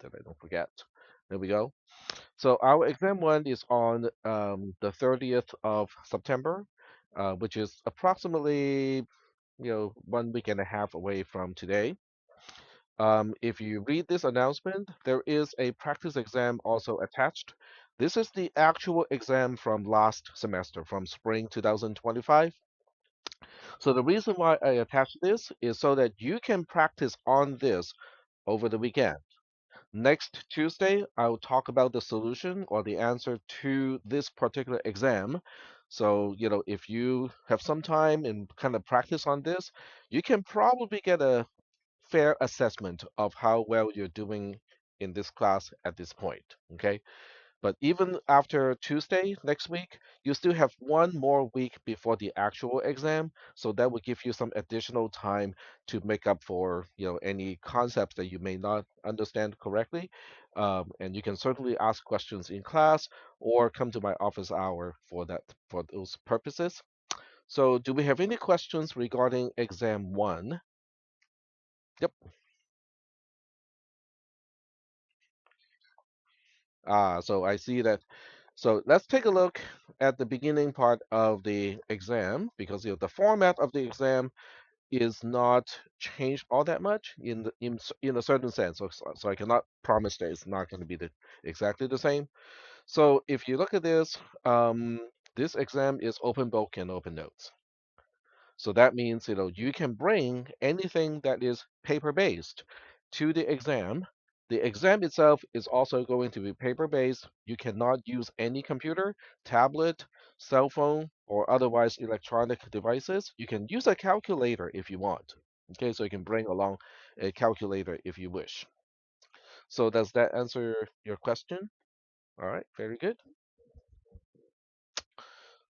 that I don't forget. There we go. So our exam one is on the 30th of September, which is approximately, 1 week and a half away from today. If you read this announcement, there is a practice exam also attached. This is the actual exam from last semester, from spring 2025. So the reason why I attach this is so that you can practice on this over the weekend. Next Tuesday, I'll talk about the solution or the answer to this particular exam. So, if you have some time and kind of practice on this, you can probably get a fair assessment of how well you're doing in this class at this point. Okay. But even after Tuesday next week, you still have one more week before the actual exam. So that will give you some additional time to make up for, any concepts that you may not understand correctly. And you can certainly ask questions in class or come to my office hour for those purposes. So do we have any questions regarding exam one? Yep. So I see that. So let's take a look at the beginning part of the exam because the format of the exam is not changed all that much in a certain sense. So I cannot promise that it's not going to be exactly the same. So if you look at this, this exam is open book and open notes. So that means, you can bring anything that is paper-based to the exam. The exam itself is also going to be paper-based. You cannot use any computer, tablet, cell phone, or otherwise electronic devices. You can use a calculator if you want. Okay, so you can bring along a calculator if you wish. So does that answer your question? All right, very good.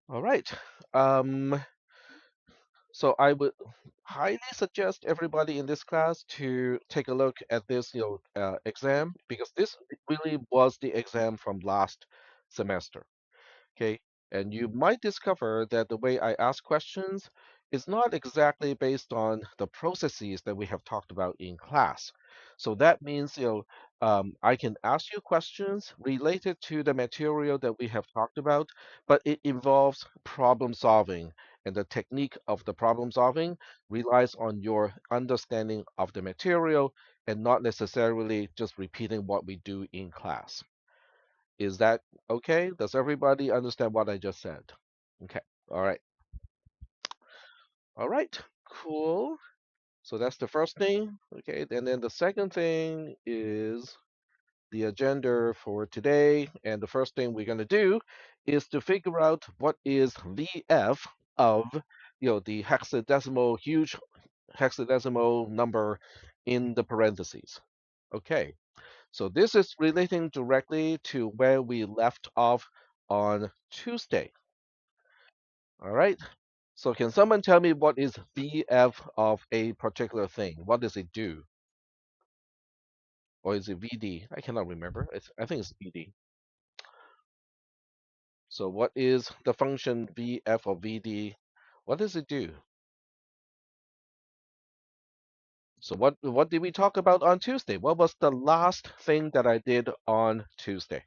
All right. Um, So I would highly suggest everybody in this class to take a look at this, exam because this really was the exam from last semester. Okay, and you might discover that the way I ask questions is not exactly based on the processes that we have talked about in class. So that means, I can ask you questions related to the material that we have talked about, but it involves problem solving, and the technique of the problem solving relies on your understanding of the material and not necessarily just repeating what we do in class. Is that okay? Does everybody understand what I just said? Okay. All right. All right. Cool. So that's the first thing. Okay. And then the second thing is the agenda for today. And the first thing we're going to do is to figure out what is VF of, the hexadecimal, huge hexadecimal number in the parentheses. Okay. So this is relating directly to where we left off on Tuesday. All right. So can someone tell me what is VF of a particular thing? What does it do? Or is it VD? I cannot remember. I think it's VD. So what is the function VF of VD? What does it do? So what did we talk about on Tuesday? What was the last thing that I did on Tuesday?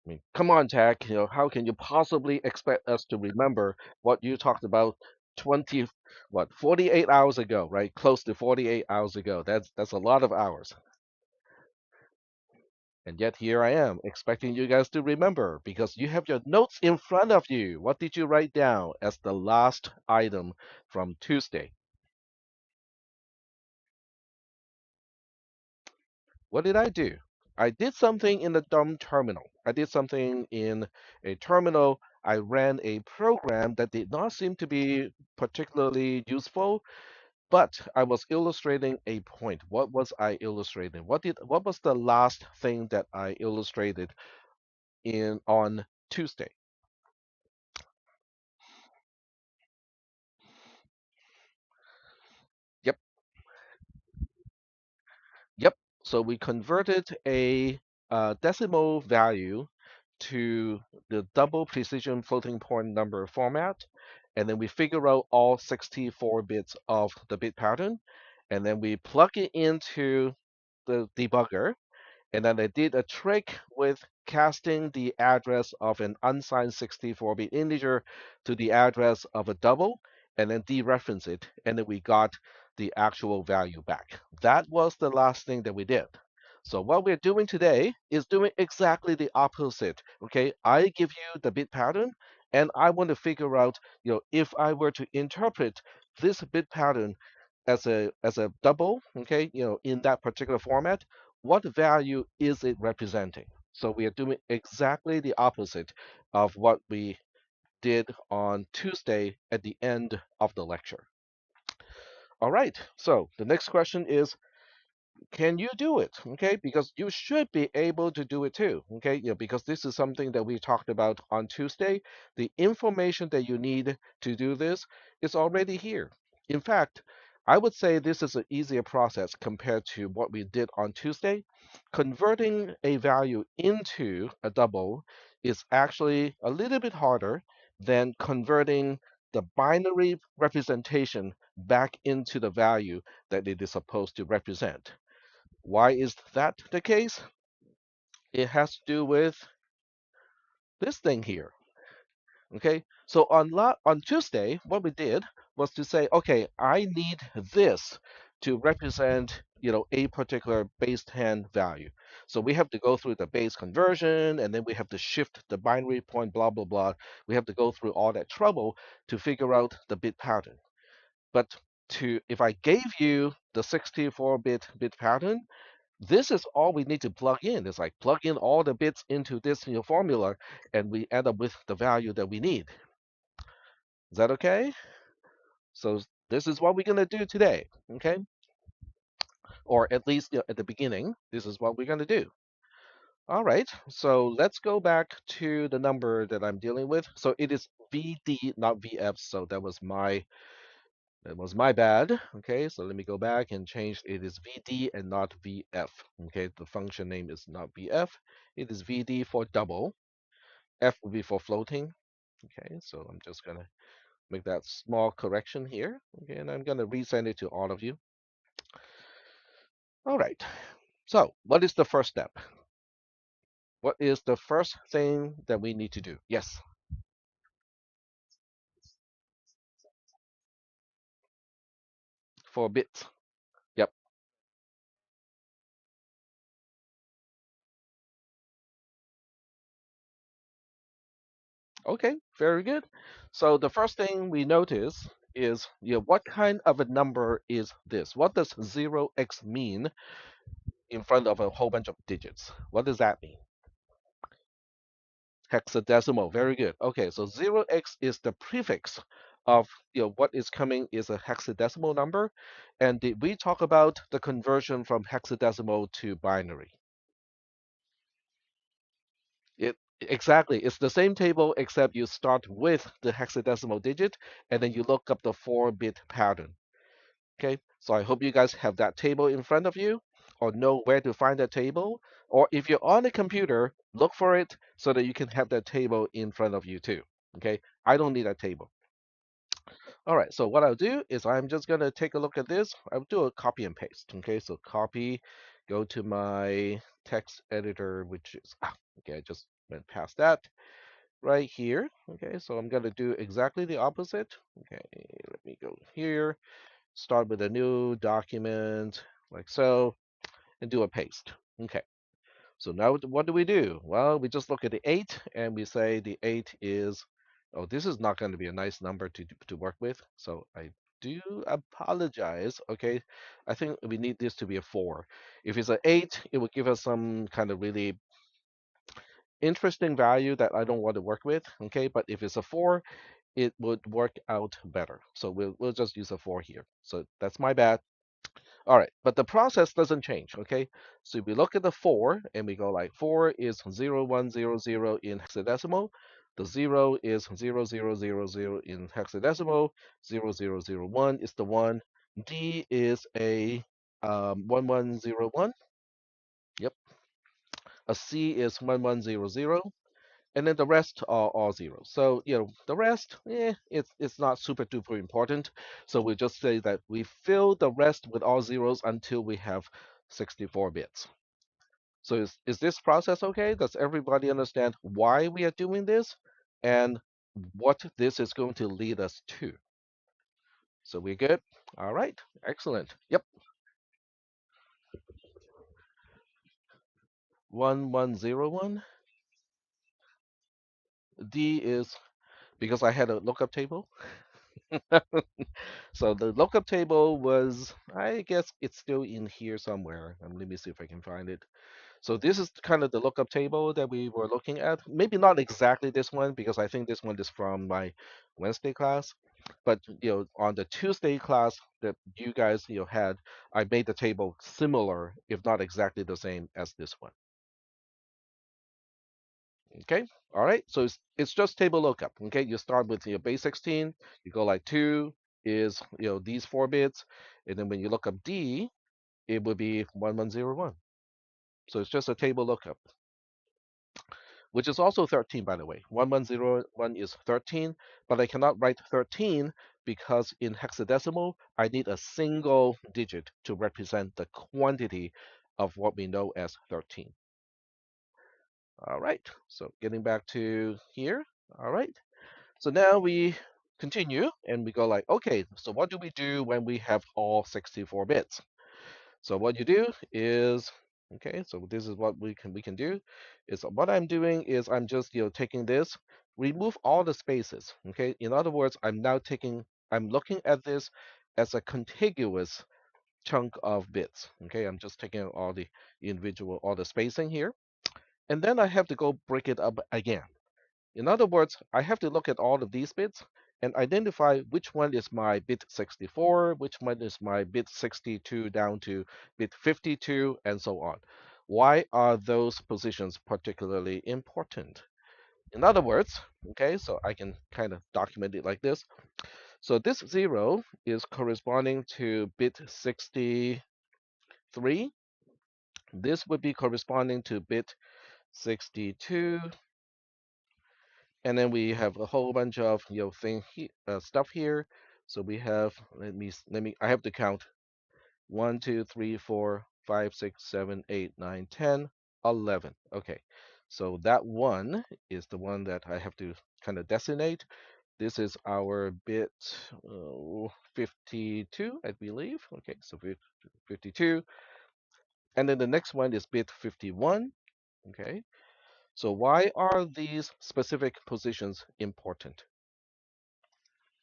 I mean, come on, Tech. How can you possibly expect us to remember what you talked about 20, 48 hours ago, right? Close to 48 hours ago. That's a lot of hours. And yet here I am expecting you guys to remember because you have your notes in front of you. What did you write down as the last item from Tuesday? What did I do? I did something in the dumb terminal. I did something in a terminal. I ran a program that did not seem to be particularly useful, but I was illustrating a point. What was I illustrating? What was the last thing that I illustrated in on Tuesday? Yep, yep. So we converted a decimal value to the double precision floating point number format, and then we figure out all 64 bits of the bit pattern, and then we plug it into the debugger, and then I did a trick with casting the address of an unsigned 64-bit integer to the address of a double, and then dereference it, and then we got the actual value back. That was the last thing that we did. So what we're doing today is doing exactly the opposite. Okay, I give you the bit pattern, and I want to figure out, if I were to interpret this bit pattern as a double, okay, in that particular format, what value is it representing? So we are doing exactly the opposite of what we did on Tuesday at the end of the lecture. All right, so the next question is, can you do it? Okay, because you should be able to do it too. Okay, because this is something that we talked about on Tuesday. The information that you need to do this is already here. In fact, I would say this is an easier process compared to what we did on Tuesday. Converting a value into a double is actually a little bit harder than converting the binary representation back into the value that it is supposed to represent. Why is that the case? It has to do with this thing here. Okay, so on Tuesday, what we did was to say, okay, I need this to represent, a particular base 10 value. So we have to go through the base conversion, and then we have to shift the binary point, blah blah blah. We have to go through all that trouble to figure out the bit pattern. But if I gave you the 64-bit pattern, this is all we need to plug in. It's like plug in all the bits into this formula, and we end up with the value that we need. Is that okay? So this is what we're gonna do today, okay? Or at least at the beginning, this is what we're gonna do. All right. So let's go back to the number that I'm dealing with. So it is VD, not VF. So that was my bad. Okay. So let me go back and change. It is VD and not VF. Okay. The function name is not VF. It is VD for double. F will be for floating. Okay, so I'm just gonna make that small correction here. Okay, and I'm gonna resend it to all of you. All right. So what is the first step? What is the first thing that we need to do? Yes, for bits. Yep. Okay, very good. So the first thing we notice is, what kind of a number is this? What does 0x mean in front of a whole bunch of digits? What does that mean? Hexadecimal, very good. Okay, so 0x is the prefix of what is coming is a hexadecimal number. And did we talk about the conversion from hexadecimal to binary? It exactly. It's the same table except you start with the hexadecimal digit and then you look up the 4-bit pattern. Okay, so I hope you guys have that table in front of you or know where to find that table. Or if you're on a computer, look for it so that you can have that table in front of you too. Okay, I don't need that table. All right, so what I'll do is I'm just gonna take a look at this. I'll do a copy and paste. Okay, so copy, go to my text editor, which is, okay, I just went past that right here. Okay, so I'm gonna do exactly the opposite. Okay, let me go here, start with a new document like so, and do a paste. Okay, so now what do we do? Well, we just look at the 8 and we say the 8 is, oh, this is not going to be a nice number to work with. So I do apologize. Okay, I think we need this to be a 4. If it's an 8, it would give us some kind of really interesting value that I don't want to work with. Okay, but if it's a 4, it would work out better. So we'll just use a 4 here. So that's my bad. All right, but the process doesn't change, okay? So if we look at the 4 and we go like 4 is 0100 in hexadecimal, the 0 is 0000 in hexadecimal, 0001 is the 1, D is a 1101, yep, a C is 1100, and then the rest are all zeros. So, the rest, it's not super duper important. So we just say that we fill the rest with all zeros until we have 64 bits. So is this process okay? Does everybody understand why we are doing this and what this is going to lead us to? So we're good? All right, excellent. Yep, 1101. D is because I had a lookup table. So the lookup table was, I guess it's still in here somewhere. Let me see if I can find it. So this is kind of the lookup table that we were looking at. Maybe not exactly this one because I think this one is from my Wednesday class. But on the Tuesday class that you guys had, I made the table similar, if not exactly the same as this one. Okay. All right. So it's just table lookup. Okay. You start with your base 16. You go like 2 is these 4 bits, and then when you look up D, it would be 1101. So it's just a table lookup, which is also 13, by the way. 1101 is 13, but I cannot write 13 because in hexadecimal, I need a single digit to represent the quantity of what we know as 13. All right, so getting back to here. All right, so now we continue and we go like, okay, so what do we do when we have all 64 bits? So what you do is, okay, so this is what we can do, is what I'm doing is I'm just taking this, remove all the spaces. Okay, in other words, I'm looking at this as a contiguous chunk of bits. Okay, I'm just taking out all the spacing here, and then I have to go break it up again. In other words, I have to look at all of these bits and identify which one is my bit 64, which one is my bit 62 down to bit 52, and so on. Why are those positions particularly important? In other words, okay, so I can kind of document it like this. So this 0 is corresponding to bit 63. This would be corresponding to bit 62, and then we have a whole bunch of stuff here. So we have, let me I have to count 1 2 3 4 5 6 7 8 9 10 11. Okay, so that one is the one that I have to kind of designate. This is our bit 52, I believe. Okay, so 52, and then the next one is bit 51. Okay, so why are these specific positions important?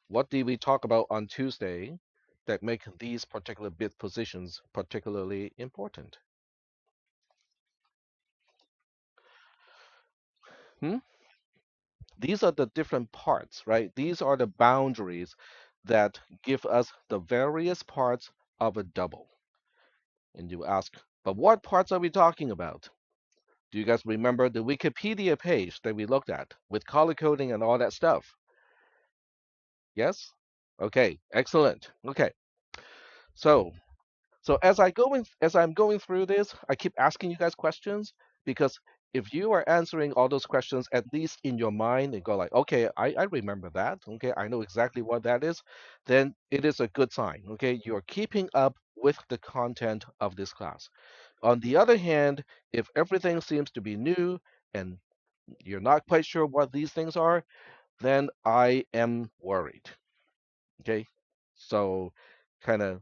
What did we talk about on Tuesday that make these particular bit positions particularly important? Hmm? These are the different parts, right? These are the boundaries that give us the various parts of a double. And you ask, but what parts are we talking about? Do you guys remember the Wikipedia page that we looked at with color coding and all that stuff? Yes? Okay, excellent. Okay, so as I'm going through this, I keep asking you guys questions because if you are answering all those questions at least in your mind and go like, okay, I remember that, okay, I know exactly what that is, then it is a good sign. Okay, you're keeping up with the content of this class. On the other hand, if everything seems to be new and you're not quite sure what these things are, then I am worried. Okay, so kind of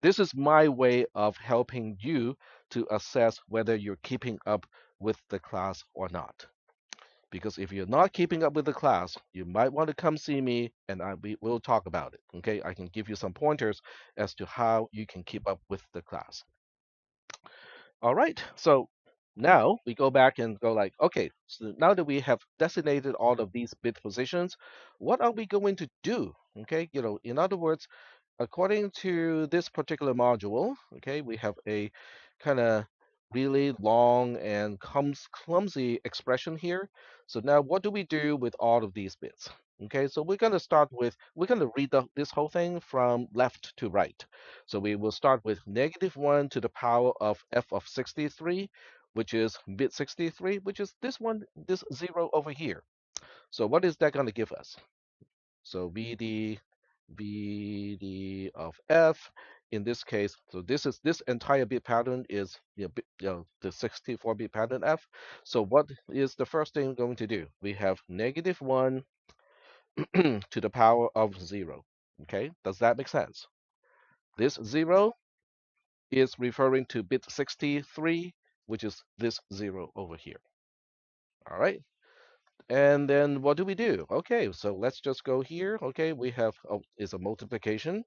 this is my way of helping you to assess whether you're keeping up with the class or not. Because if you're not keeping up with the class, you might want to come see me and we'll talk about it. Okay, I can give you some pointers as to how you can keep up with the class. All right, so now we go back and go like, okay, so now that we have designated all of these bit positions, what are we going to do? Okay, in other words, according to this particular module, okay, we have a kind of really long and clumsy expression here. So now what do we do with all of these bits? Okay, so we're going to read this whole thing from left to right. So we will start with -1 to the power of f of 63. which is bit 63, which is this one, this 0 over here. So what is that going to give us? So VD of F in this case, so this entire bit pattern is the 64-bit pattern F. So what is the first thing we're going to do? We have -1 to the power of 0. Okay, does that make sense? This 0 is referring to bit 63, which is this 0 over here. All right. And then what do we do? Okay, so let's just go here. Okay, we have is a multiplication,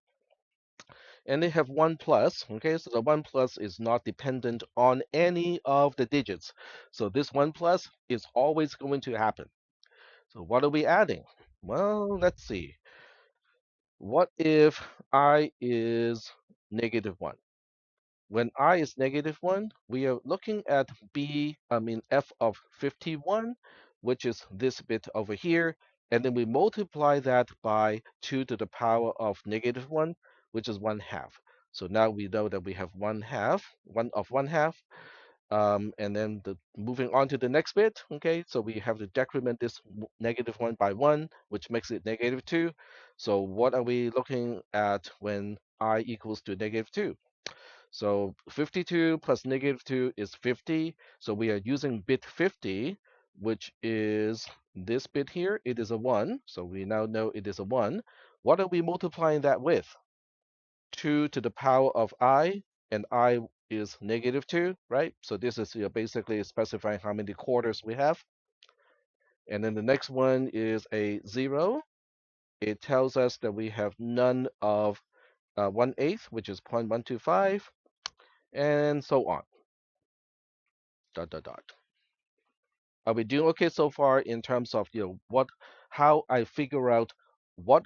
and they have 1 plus. Okay, so the 1 plus is not dependent on any of the digits. So this 1 plus is always going to happen. So what are we adding? Well, let's see. What if I is -1? When I is -1, we are looking at f of 51, which is this bit over here, and then we multiply that by 2 to the power of -1, which is 1/2. So now we know that we have 1/2, 1/2, and then moving on to the next bit, okay, so we have to decrement this -1 by 1, which makes it -2. So what are we looking at when I equals to -2? So 52 plus -2 is 50. So we are using bit 50, which is this bit here. It is a 1. So we now know it is a 1. What are we multiplying that with? 2 to the power of I, and I is -2, right? So this is basically specifying how many quarters we have. And then the next one is a 0. It tells us that we have none of 1/8, which is 0.125, and so on. Dot dot dot. Are we doing okay so far in terms of how I figure out what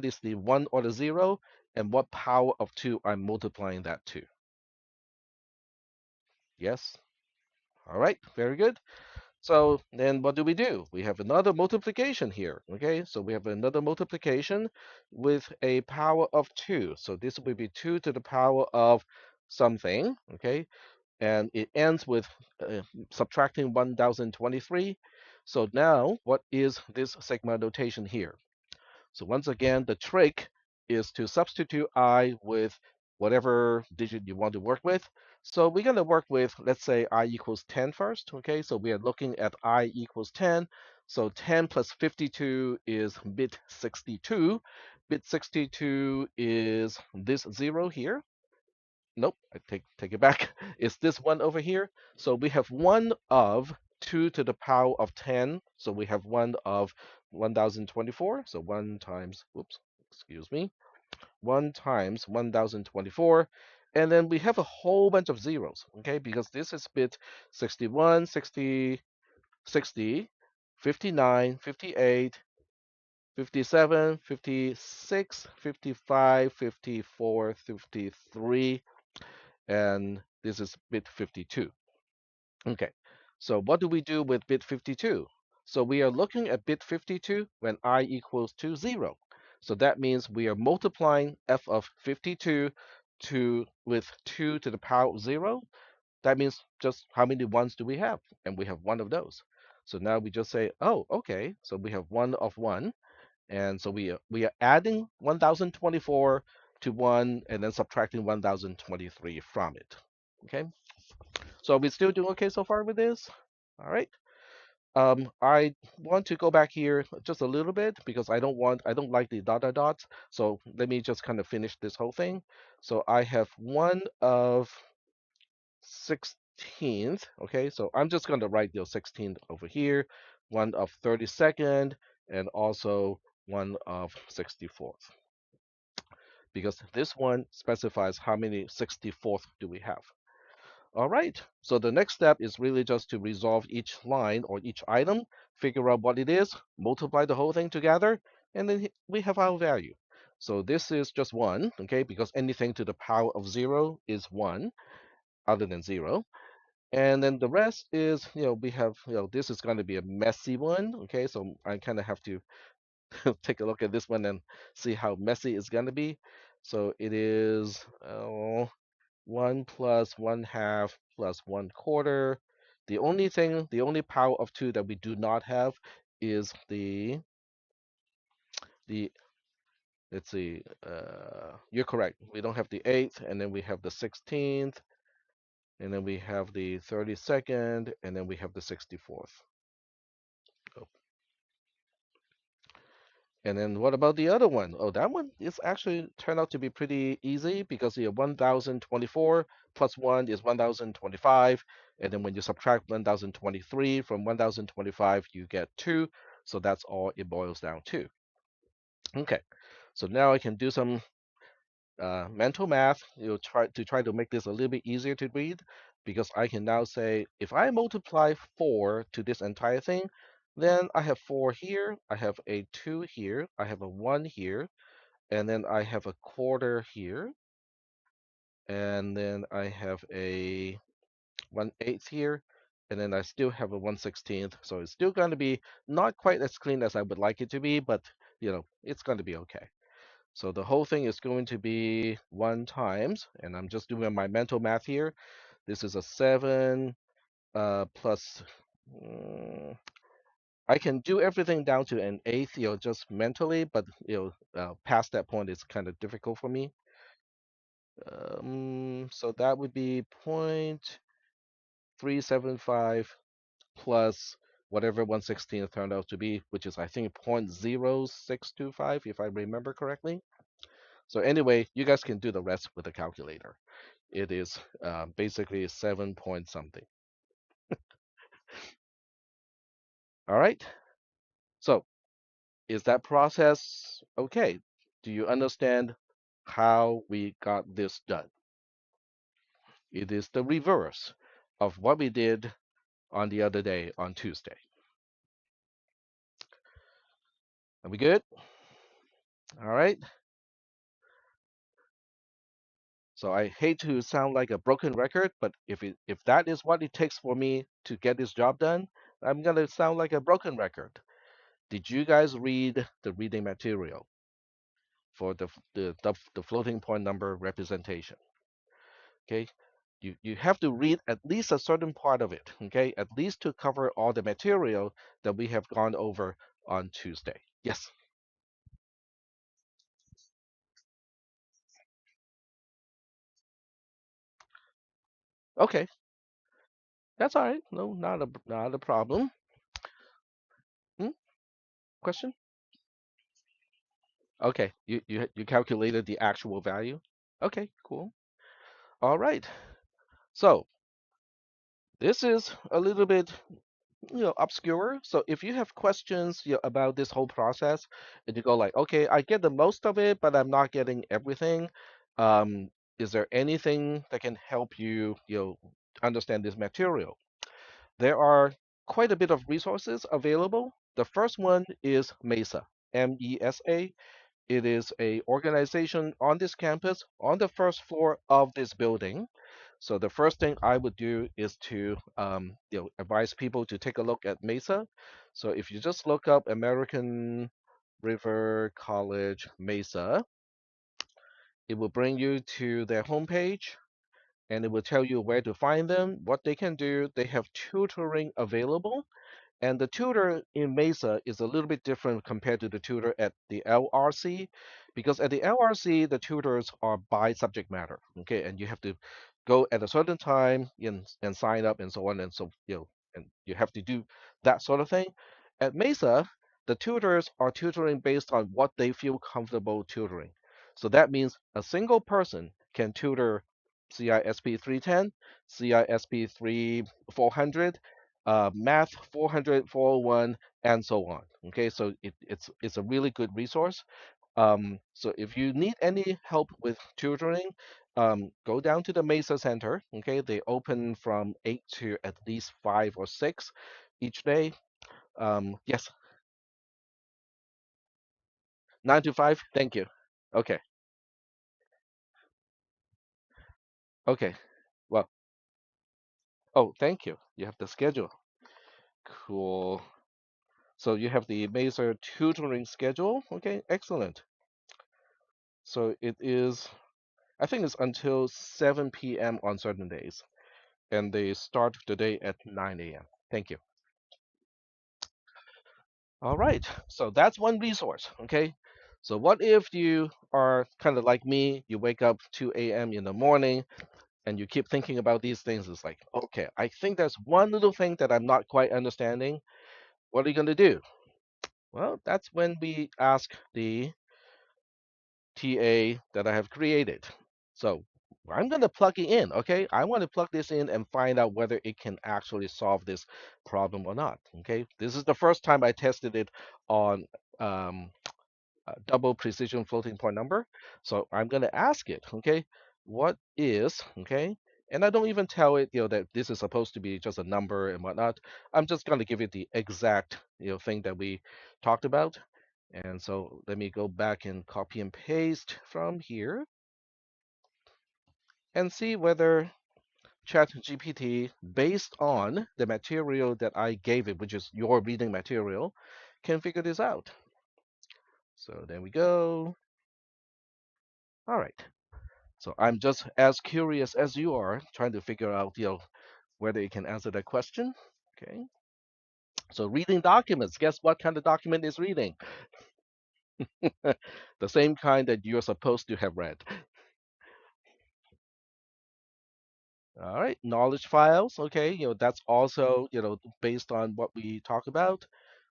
is the 1 or the 0, and what power of 2 I'm multiplying that to? Yes? All right, very good. So then what do? We have another multiplication here. Okay, so we have another multiplication with a power of 2. So this will be 2 to the power of something. Okay, and it ends with subtracting 1023. So now, what is this sigma notation here? So once again, the trick is to substitute I with whatever digit you want to work with. So we're going to work with, let's say, I equals 10 first. Okay, so we are looking at I equals 10. So 10 plus 52 is bit 62. Bit 62 is this 0 here. Nope, I take it back. It's this one over here. So we have 1 of 2 to the power of 10. So we have 1 of 1024. So 1 times, whoops, excuse me, 1 times 1024. And then we have a whole bunch of zeros, okay, because this is bit 61, 60, 60, 59, 58, 57, 56, 55, 54, 53, and this is bit 52. Okay, so what do we do with bit 52? So we are looking at bit 52 when I equals to 0. So that means we are multiplying f of 52 with 2 to the power of 0. That means just how many ones do we have? And we have one of those. So now we just say, oh, okay, so we have 1 of 1. And so we are adding 1024 to 1 and then subtracting 1023 from it. Okay, so are we still doing okay so far with this? All right. I want to go back here just a little bit because I don't like the dot dot dots. So let me just kind of finish this whole thing. So I have 1 of 16th. Okay, so I'm just going to write the 16th over here, 1 of 32nd, and also 1 of 64th, because this one specifies how many 64th do we have. All right, so the next step is really just to resolve each line or each item, figure out what it is, multiply the whole thing together, and then we have our value. So this is just 1, okay, because anything to the power of 0 is 1 other than 0. And then the rest is, we have, this is going to be a messy one, okay, so I kind of have to take a look at this one and see how messy it's going to be. So it is 1 plus 1/2 plus 1/4. The only thing, the only power of 2 that we do not have is the let's see, you're correct. We don't have the 8th, and then we have the 16th, and then we have the 32nd, and then we have the 64th. Oh. And then what about the other one? Oh, that one is actually turned out to be pretty easy because you have 1024 plus 1 is 1025. And then when you subtract 1023 from 1025, you get 2. So that's all it boils down to. Okay, so now I can do some mental math, try to make this a little bit easier to read, because I can now say if I multiply 4 to this entire thing, then I have 4 here, I have a 2 here, I have a 1 here, and then I have a quarter here, and then I have a 1/8 here, and then I still have a 1/16. So it's still going to be not quite as clean as I would like it to be, but it's going to be okay. So the whole thing is going to be 1 times, and I'm just doing my mental math here. This is a 7 plus. mm, I can do everything down to an eighth, just mentally, but past that point it's kind of difficult for me. So that would be 0.375 plus whatever 1/16 turned out to be, which is I think 0.0625 if I remember correctly. So anyway, you guys can do the rest with the calculator. It is basically 7 point something. All right. So is that process okay? Do you understand how we got this done? It is the reverse of what we did on the other day on Tuesday. Are we good? All right. So I hate to sound like a broken record, but if that is what it takes for me to get this job done, I'm gonna sound like a broken record. Did you guys read the reading material for the floating point number representation? Okay, you have to read at least a certain part of it. Okay, at least to cover all the material that we have gone over on Tuesday. Yes. Okay, that's all right. No, not a problem. Hmm? Question? Okay, you calculated the actual value. Okay, cool. All right. So this is a little bit obscure. So if you have questions about this whole process, and you go like, okay, I get the most of it, but I'm not getting everything. Um, is there anything that can help you understand this material? There are quite a bit of resources available. The first one is MESA, MESA. It is a organization on this campus on the first floor of this building. So the first thing I would do is to advise people to take a look at Mesa. So if you just look up American River College Mesa, it will bring you to their homepage, and it will tell you where to find them, what they can do. They have tutoring available, and the tutor in Mesa is a little bit different compared to the tutor at the LRC, because at the LRC, the tutors are by subject matter, okay, and you have to go at a certain time and sign up and so on and so, and you have to do that sort of thing. At Mesa, the tutors are tutoring based on what they feel comfortable tutoring. So that means a single person can tutor CISP 310, CISP 400, math 400, 401, and so on. Okay, so it's a really good resource. So if you need any help with tutoring, go down to the Mesa Center. Okay, they open from 8 to at least 5 or 6 each day. Yes, 9 to 5. Thank you. Okay, okay. Well, oh, thank you. You have the schedule. Cool. So you have the Mesa tutoring schedule. Okay, excellent. So it is, I think it's until 7 p.m. on certain days. and they start the day at 9 a.m. Thank you. All right, so that's one resource. Okay, so what if you are kind of like me? You wake up 2 a.m. in the morning and you keep thinking about these things. It's like, okay, I think there's one little thing that I'm not quite understanding. What are you going to do? Well, that's when we ask the TA that I have created. So I'm going to plug it in, okay? I want to plug this in and find out whether it can actually solve this problem or not, okay? This is the first time I tested it on um, double precision floating point number. So I'm going to ask it, okay, what is, okay, and I don't even tell it, that this is supposed to be just a number and whatnot. I'm just going to give it the exact, thing that we talked about. And so let me go back and copy and paste from here and see whether ChatGPT, based on the material that I gave it, which is your reading material, can figure this out. So there we go. All right. So I'm just as curious as you are, trying to figure out, whether you can answer that question. Okay. So reading documents. Guess what kind of document is reading? The same kind that you're supposed to have read. All right. Knowledge files. Okay. That's also, based on what we talk about.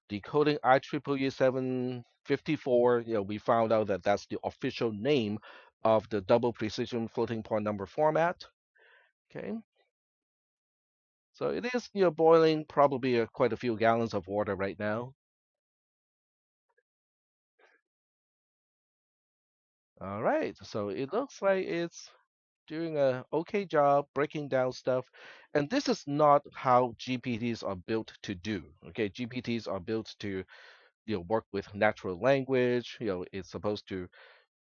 Decoding IEEE 754. We found out that that's the official name of the double precision floating point number format. Okay. So it is, boiling probably quite a few gallons of water right now. All right. So it looks like it's doing a okay job breaking down stuff. And this is not how GPTs are built to do. Okay, GPTs are built to, work with natural language. It's supposed to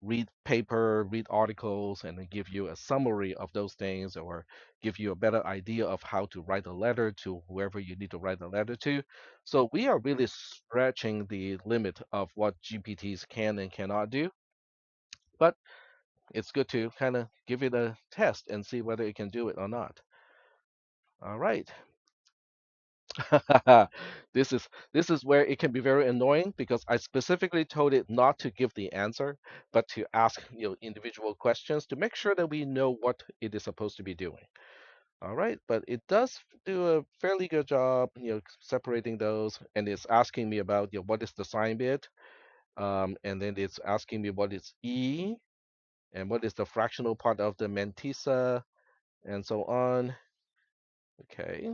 read paper, read articles, and then give you a summary of those things or give you a better idea of how to write a letter to whoever you need to write a letter to. So we are really stretching the limit of what GPTs can and cannot do. But it's good to kind of give it a test and see whether it can do it or not. All right. This is where it can be very annoying because I specifically told it not to give the answer, but to ask individual questions to make sure that we know what it is supposed to be doing. All right, but it does do a fairly good job, separating those, and it's asking me about what is the sign bit, and then it's asking me what is E and what is the fractional part of the mantissa, and so on. Okay,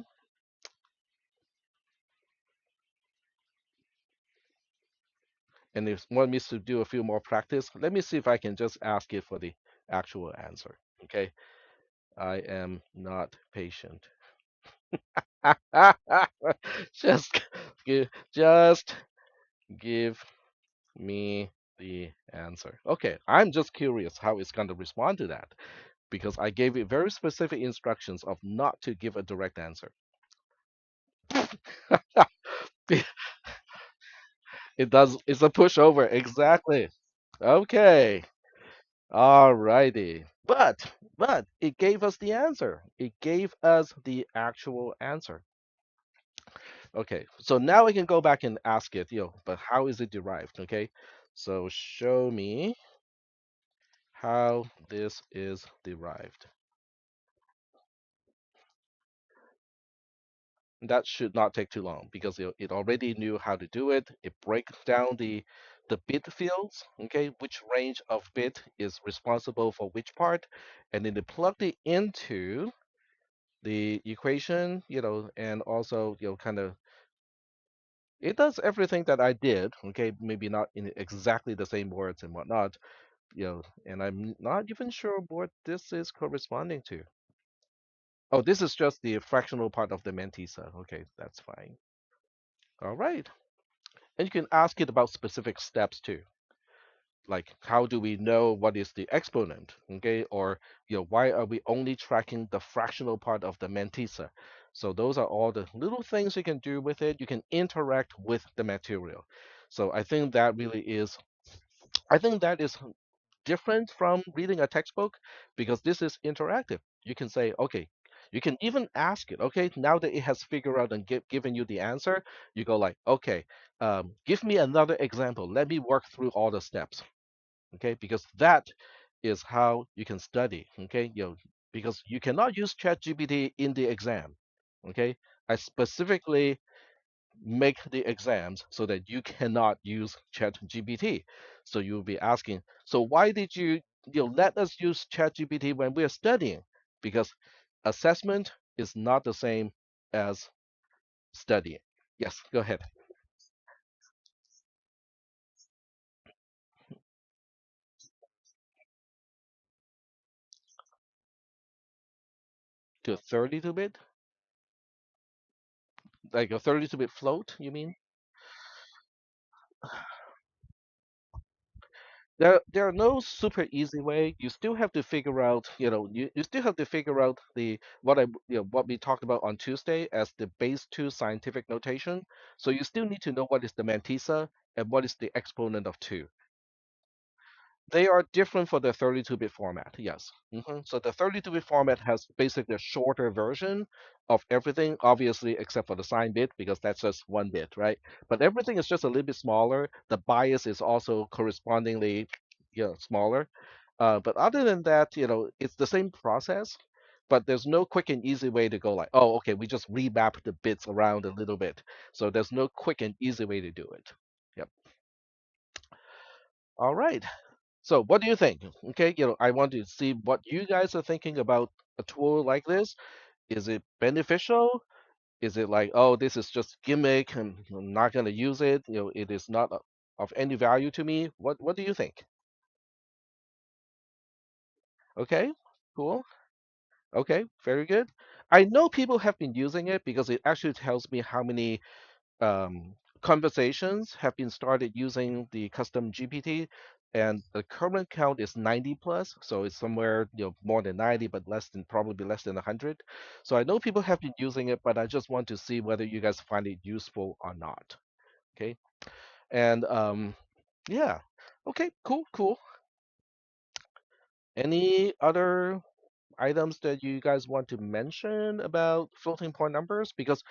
and if one needs to do a few more practice, let me see if I can just ask it for the actual answer. Okay, I am not patient. just just give me the answer. Okay, I'm just curious how it's going to respond to that because I gave it very specific instructions of not to give a direct answer. It does. It's a pushover. Exactly. Okay. All righty. But it gave us the answer. It gave us the actual answer. Okay. So now we can go back and ask it, but how is it derived? Okay. So show me how this is derived. That should not take too long because it already knew how to do it. It breaks down the bit fields, okay, which range of bit is responsible for which part, and then it plugged it into the equation, and also, kind of it does everything that I did, okay, maybe not in exactly the same words and whatnot, and I'm not even sure what this is corresponding to. Oh, this is just the fractional part of the mantissa. Okay, that's fine. All right. And you can ask it about specific steps too, like how do we know what is the exponent, okay? Or why are we only tracking the fractional part of the mantissa? So those are all the little things you can do with it. You can interact with the material. So I think that is different from reading a textbook because this is interactive. You can say, okay, You can even ask it, okay, now that it has figured out and given you the answer, you go like, okay, give me another example. Let me work through all the steps, okay, because that is how you can study, okay, because you cannot use ChatGPT in the exam, okay. I specifically make the exams so that you cannot use ChatGPT. So you'll be asking, so why did you let us use ChatGPT when we're studying? Because assessment is not the same as studying. Yes, go ahead. To a 32-bit, like a 32-bit float, you mean? There are no super easy way. You still have to figure out, you still have to figure out the what we talked about on Tuesday as the base two scientific notation. So you still need to know what is the mantissa and what is the exponent of two. They are different for the 32-bit format, yes. So the 32-bit format has basically a shorter version of everything, obviously, except for the sign bit, because that's just one bit, right? But everything is just a little bit smaller. The bias is also correspondingly, smaller. But other than that, it's the same process, but there's no quick and easy way to go like, oh, okay, we just remap the bits around a little bit. So there's no quick and easy way to do it. Yep. All right. So what do you think? Okay, I want to see what you guys are thinking about a tool like this. Is it beneficial? Is it like, oh, this is just gimmick and I'm not going to use it? It is not of any value to me. What do you think? Okay, cool. Okay, very good. I know people have been using it because it actually tells me how many conversations have been started using the custom GPT, and the current count is 90 plus, so it's somewhere more than 90, but probably less than 100. So I know people have been using it, but I just want to see whether you guys find it useful or not. Okay, and yeah, okay, cool, cool. Any other items that you guys want to mention about floating point numbers? Because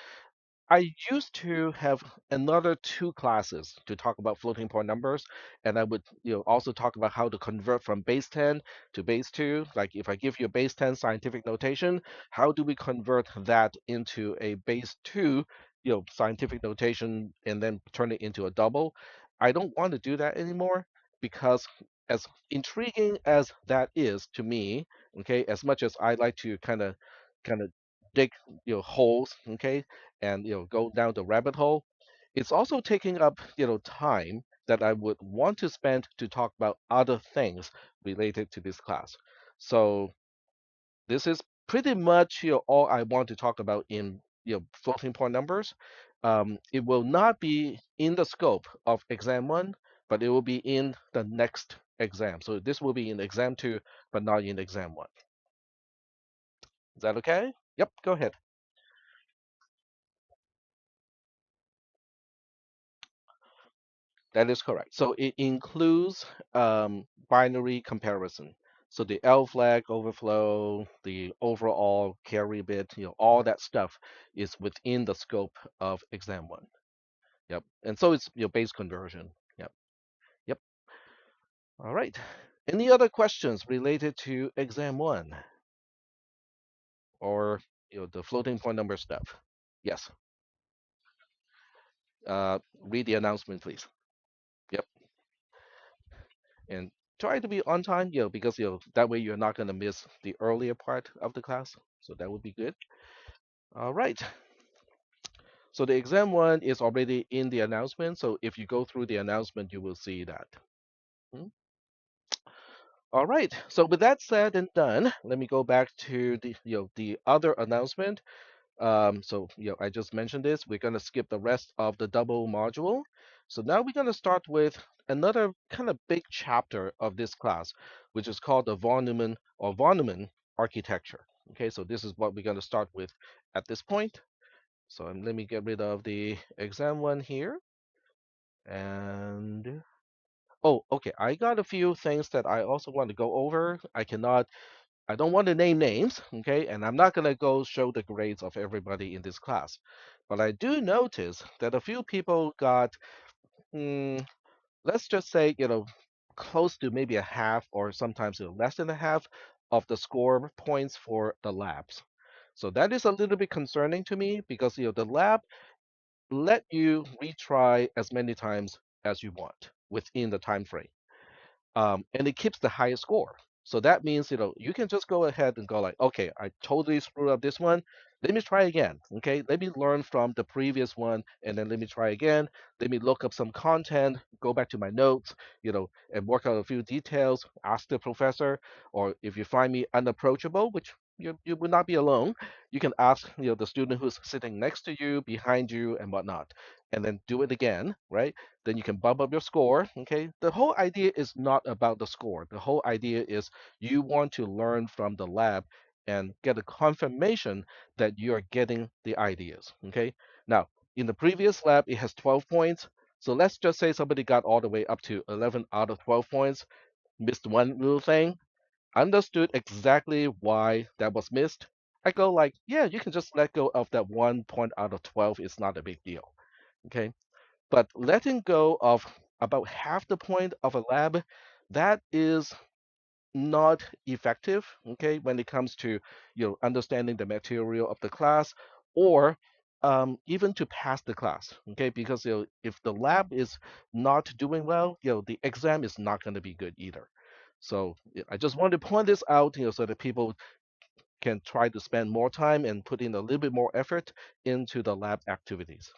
I used to have another two classes to talk about floating point numbers, and I would, also talk about how to convert from base 10 to base 2. Like if I give you a base 10 scientific notation, how do we convert that into a base 2, scientific notation and then turn it into a double? I don't want to do that anymore because as intriguing as that is to me, okay, as much as I like to kind of dig holes, okay, and go down the rabbit hole, it's also taking up time that I would want to spend to talk about other things related to this class. So this is pretty much all I want to talk about in floating point numbers. It will not be in the scope of exam one, but it will be in the next exam. So this will be in exam two, but not in exam one. Is that okay? Yep, go ahead. That is correct. So it includes binary comparison. So the L flag overflow, the overall carry bit, all that stuff is within the scope of exam one. Yep. And so it's your base conversion. Yep. Yep. All right. Any other questions related to exam one or the floating point number stuff? Yes. Read the announcement, please. Yep. And try to be on time, because that way you're not going to miss the earlier part of the class. So that would be good. All right. So the exam one is already in the announcement. So if you go through the announcement, you will see that. Hmm? All right. So with that said and done, let me go back to the other announcement. So I just mentioned this. We're going to skip the rest of the double module. So now we're going to start with another kind of big chapter of this class, which is called the von Neumann or von Neumann architecture. Okay, so this is what we're going to start with at this point. So let me get rid of the exam one here. And oh, okay, I got a few things that I also want to go over. I cannot I don't want to name names, okay, and I'm not going to go show the grades of everybody in this class, but I do notice that a few people got, mm, let's just say, close to maybe a half or sometimes less than a half of the score points for the labs. So that is a little bit concerning to me because the lab let you retry as many times as you want within the time frame, and it keeps the highest score. So that means you can just go ahead and go like, okay, I totally screwed up this one. Let me try again. Okay, let me learn from the previous one, and then let me try again. Let me look up some content, go back to my notes, and work out a few details. Ask the professor, or if you find me unapproachable, which you would not be alone, you can ask the student who's sitting next to you, behind you, and whatnot, and then do it again, right? Then you can bump up your score. Okay. The whole idea is not about the score. The whole idea is you want to learn from the lab and get a confirmation that you are getting the ideas. Okay. Now, in the previous lab, it has 12 points. So let's just say somebody got all the way up to 11 out of 12 points, missed one little thing, understood exactly why that was missed. I go like, yeah, you can just let go of that 1 point out of 12. It's not a big deal. Okay. But letting go of about half the point of a lab, that is not effective, okay, when it comes to understanding the material of the class, or even to pass the class, okay, because if the lab is not doing well, the exam is not going to be good either. So I just want to point this out, so that people can try to spend more time and put in a little bit more effort into the lab activities.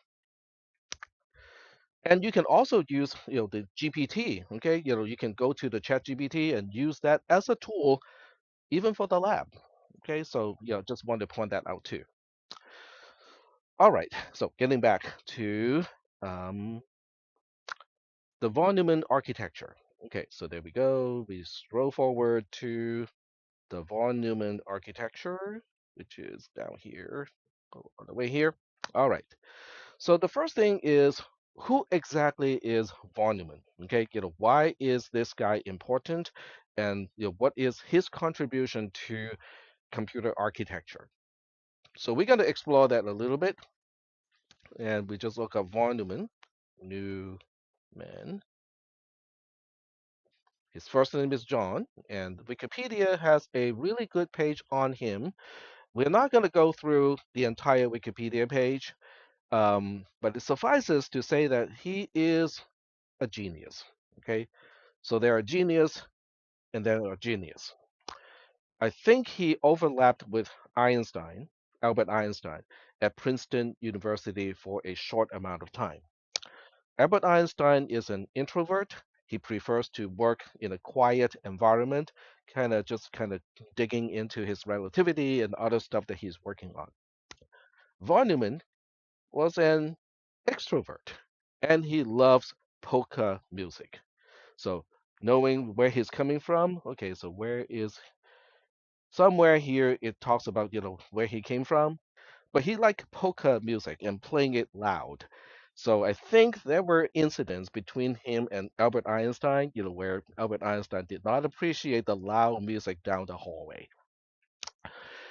And you can also use, the GPT, okay? You can go to the chat GPT and use that as a tool, even for the lab. Okay, so, just want to point that out too. All right, so getting back to um, the von Neumann architecture. Okay, so there we go. We scroll forward to the von Neumann architecture, which is down here, all the way here. All right. So the first thing is, who exactly is von Neumann? Okay, why is this guy important, and what is his contribution to computer architecture? So we're going to explore that a little bit, and we just look up von Neumann. His first name is John, and Wikipedia has a really good page on him. We're not going to go through the entire Wikipedia page, but it suffices to say that he is a genius. Okay, so there are genius and there are genius. I think he overlapped with Einstein, Albert Einstein, at Princeton University for a short amount of time. Albert Einstein is an introvert. He prefers to work in a quiet environment, kind of digging into his relativity and other stuff that he's working on. Von Neumann was an extrovert, and he loves polka music. So knowing where he's coming from, okay, so where is somewhere here it talks about where he came from, but he liked polka music and playing it loud. So I think there were incidents between him and Albert Einstein, where Albert Einstein did not appreciate the loud music down the hallway.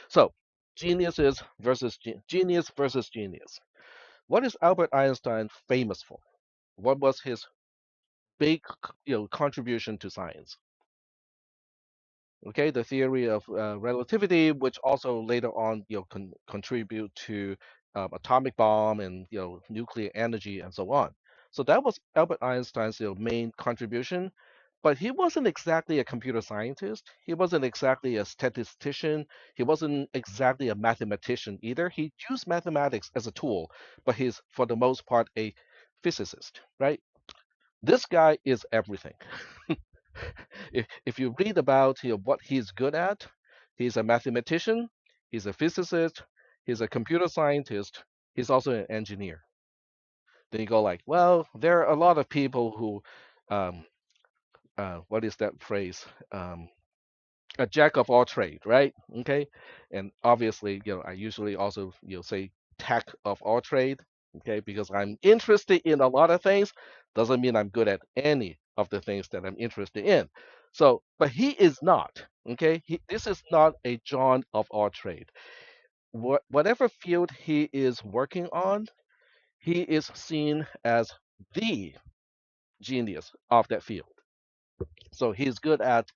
So genius versus genius. What is Albert Einstein famous for? What was his big contribution to science? Okay, the theory of relativity, which also later on contribute to atomic bomb and nuclear energy and so on. So that was Albert Einstein's main contribution, but he wasn't exactly a computer scientist. He wasn't exactly a statistician. He wasn't exactly a mathematician either. He used mathematics as a tool, but he's for the most part a physicist, right? This guy is everything. If you read about what he's good at, he's a mathematician, he's a physicist, he's a computer scientist, he's also an engineer. Then you go like, well, there are a lot of people who, um, what is that phrase? A jack of all trade, right? Okay, and obviously, I usually also say tech of all trade, okay, because I'm interested in a lot of things. Doesn't mean I'm good at any of the things that I'm interested in. So, but he is not. Okay, this is not a John of all trade. Whatever field he is working on, he is seen as the genius of that field. So he's good at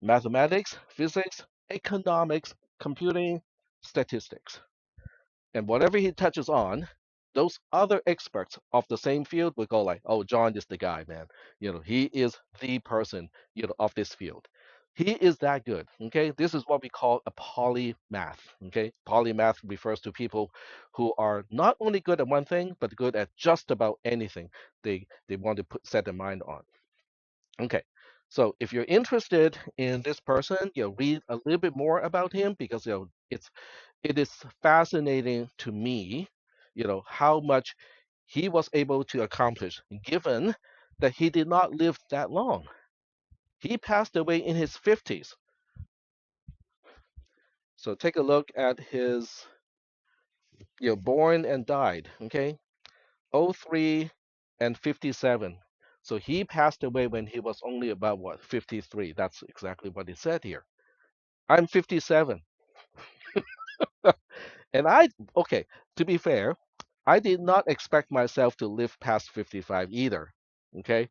mathematics, physics, economics, computing, statistics. And whatever he touches on, those other experts of the same field will go like, "Oh, John is the guy, man. He is the person, of this field. He is that good." Okay, this is what we call a polymath. Okay, polymath refers to people who are not only good at one thing, but good at just about anything they want to set their mind on. Okay. So if you're interested in this person, read a little bit more about him because it is fascinating to me, how much he was able to accomplish, given that he did not live that long. He passed away in his 50s. So take a look at his, born and died, okay? Oh 03 and 57. So he passed away when he was only about what, 53. That's exactly what he said here. I'm 57. And okay, to be fair, I did not expect myself to live past 55 either. Okay.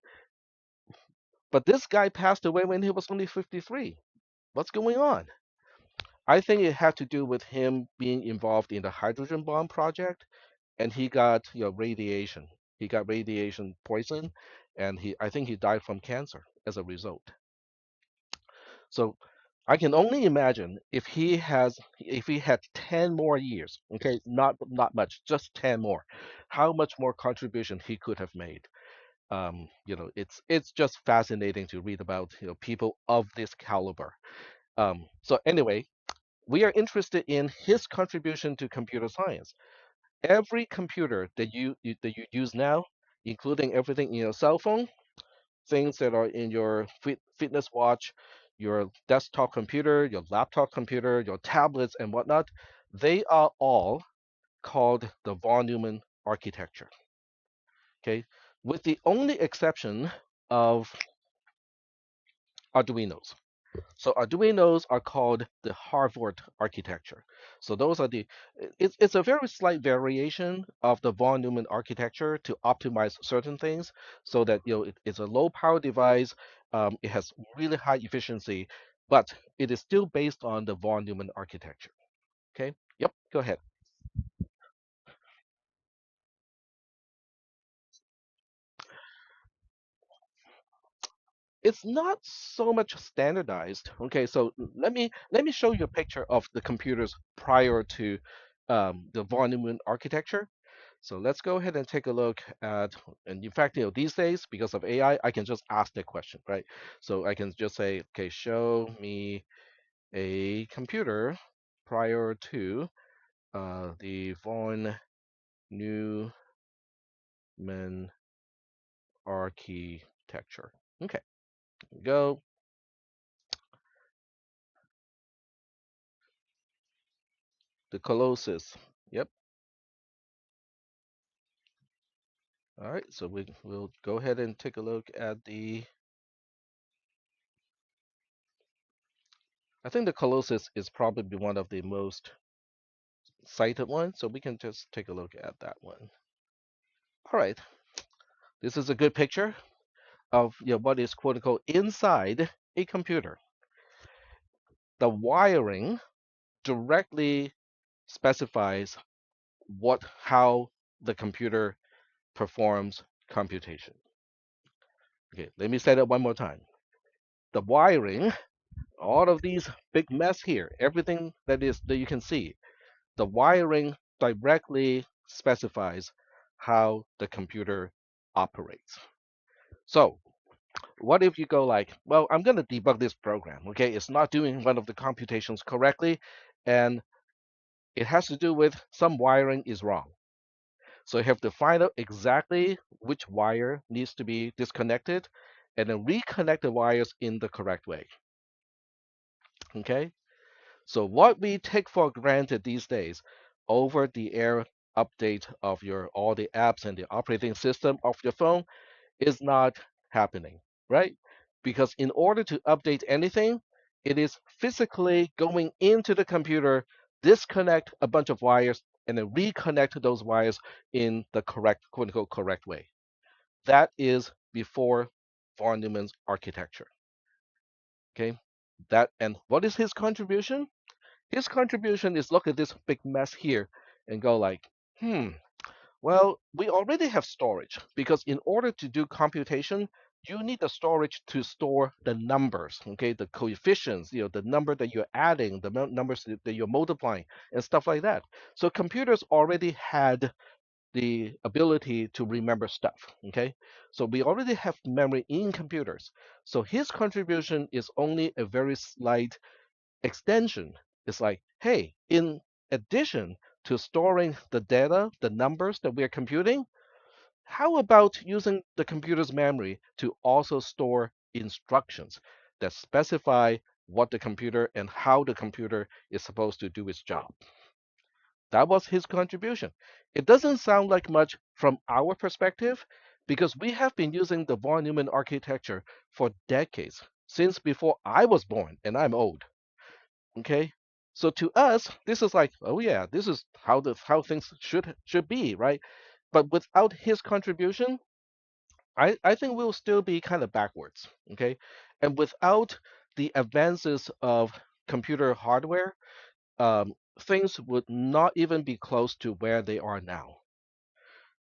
But this guy passed away when he was only 53. What's going on? I think it had to do with him being involved in the hydrogen bomb project, and he got, radiation. He got radiation poison, and I think he died from cancer as a result. So I can only imagine if he had 10 more years, okay, not much, just 10 more, how much more contribution he could have made. It's just fascinating to read about, people of this caliber. So anyway, we are interested in his contribution to computer science. Every computer that you use now, including everything in your cell phone, things that are in your fitness watch, your desktop computer, your laptop computer, your tablets, and whatnot, they are all called the von Neumann architecture. Okay, with the only exception of Arduinos. So Arduinos are called the Harvard architecture. So those are it's a very slight variation of the von Neumann architecture to optimize certain things so that it's a low power device. It has really high efficiency, but it is still based on the von Neumann architecture. Okay. Yep. Go ahead. It's not so much standardized. Okay, so let me show you a picture of the computers prior to the von Neumann architecture. So let's go ahead and take a look at, and in fact, these days, because of AI, I can just ask that question, right? So I can just say, okay, show me a computer prior to the von Neumann architecture. Okay, go the Colossus. Yep. All right, so we'll go ahead and take a look at I think the Colossus is probably one of the most cited ones, so we can just take a look at that one. All right, this is a good picture of what is quote unquote inside a computer. The wiring directly specifies how the computer performs computation. Okay, let me say that one more time. The wiring, all of these big mess here, everything that you can see, the wiring directly specifies how the computer operates. So what if you go like, well, I'm going to debug this program. Okay, it's not doing one of the computations correctly, and it has to do with some wiring is wrong. So you have to find out exactly which wire needs to be disconnected, and then reconnect the wires in the correct way. Okay, so what we take for granted these days, over the air update of your all the apps and the operating system of your phone is not happening, right? Because in order to update anything, It is physically going into the computer, disconnect a bunch of wires, and then reconnect those wires in the correct, quote unquote, correct way. That is before von Neumann's architecture. Okay. That, and what is his contribution? His contribution is look at this big mess here and go like, well, we already have storage because in order to do computation, you need the storage to store the numbers, okay, the coefficients, the number that you're adding, the numbers that you're multiplying, and stuff like that. So computers already had the ability to remember stuff, okay? So we already have memory in computers. So his contribution is only a very slight extension. It's like, hey, in addition to storing the data, the numbers that we're computing, how about using the computer's memory to also store instructions that specify what the computer and how the computer is supposed to do its job? That was his contribution. It doesn't sound like much from our perspective because we have been using the von Neumann architecture for decades, since before I was born, and I'm old. Okay, so to us, this is like, oh yeah, this is how things should be, right? But without his contribution, I think we'll still be kind of backwards. Okay, and without the advances of computer hardware, things would not even be close to where they are now.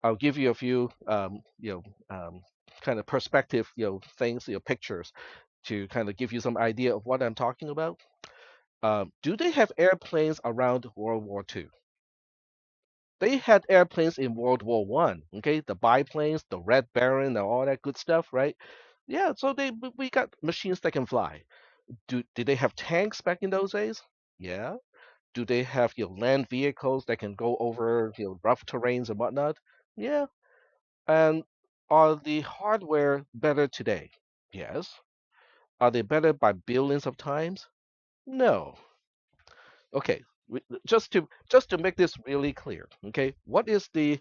I'll give you a few, kind of perspective, things, pictures to kind of give you some idea of what I'm talking about. Do they have airplanes around World War II? They had airplanes in World War One. Okay, the biplanes, the Red Baron, and all that good stuff, right? Yeah, so we got machines that can fly. Did they have tanks back in those days? Yeah. Do they have land vehicles that can go over rough terrains and whatnot? Yeah. And are the hardware better today? Yes. Are they better by billions of times? No. Okay, just to make this really clear, okay, what is the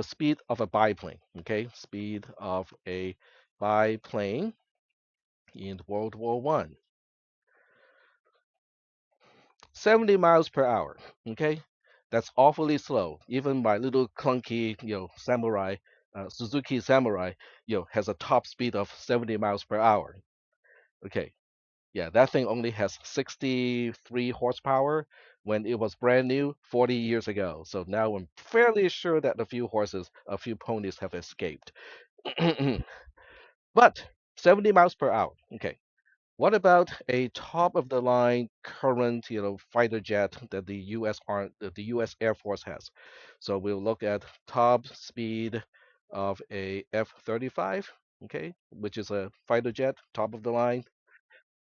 speed of a biplane? Okay, speed of a biplane in World War One, 70 miles per hour. Okay, that's awfully slow. Even my little clunky, samurai, Suzuki Samurai, has a top speed of 70 miles per hour. Okay, yeah, that thing only has 63 horsepower when it was brand new 40 years ago. So now I'm fairly sure that a few ponies have escaped. But 70 miles per hour. Okay. What about a top of the line current, fighter jet that the US Air Force has? So we'll look at top speed of a F-35, okay, which is a fighter jet, top of the line.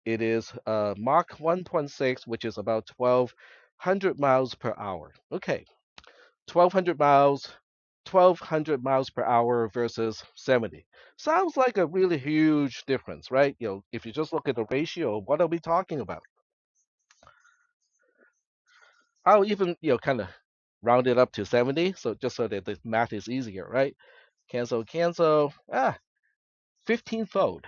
It is Mach 1.6, which is about 1,200 miles per hour. Okay, 1,200 miles per hour versus 70. Sounds like a really huge difference, right? If you just look at the ratio, what are we talking about? I'll even, kind of round it up to 70, so just so that the math is easier, right? Cancel, cancel. 15-fold.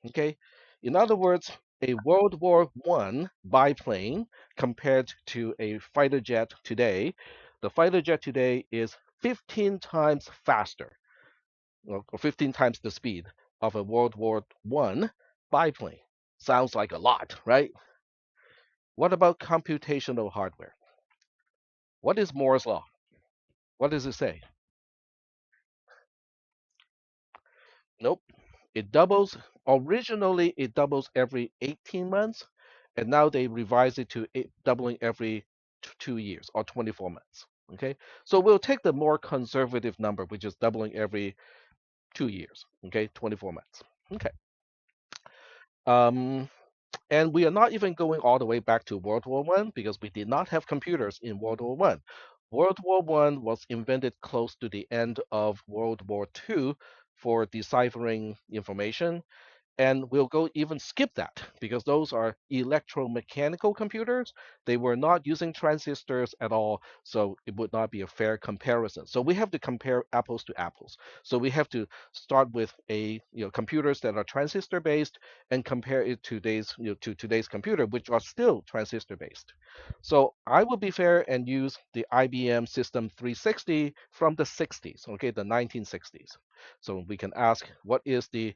Okay. In other words, a World War One biplane compared to a fighter jet today, the fighter jet today is 15 times faster, or 15 times the speed of a World War One biplane. Sounds like a lot, right? What about computational hardware? What is Moore's law? What does it say? Nope. It doubles. Originally, it doubles every 18 months, and now they revise it to doubling every 2 years or 24 months. Okay, so we'll take the more conservative number, which is doubling every 2 years. Okay, 24 months. Okay. Um, and we are not even going all the way back to World War One because we did not have computers in World War One. World War One was invented close to the end of World War Two for deciphering information, And we'll go even skip that because those are electromechanical computers. They were not using transistors at all, so it would not be a fair comparison. So we have to compare apples to apples. So we have to start with computers that are transistor based and compare it to today's computer, which are still transistor based. So I will be fair and use the IBM System 360 from the 60s, okay, the 1960s. So we can ask, what is the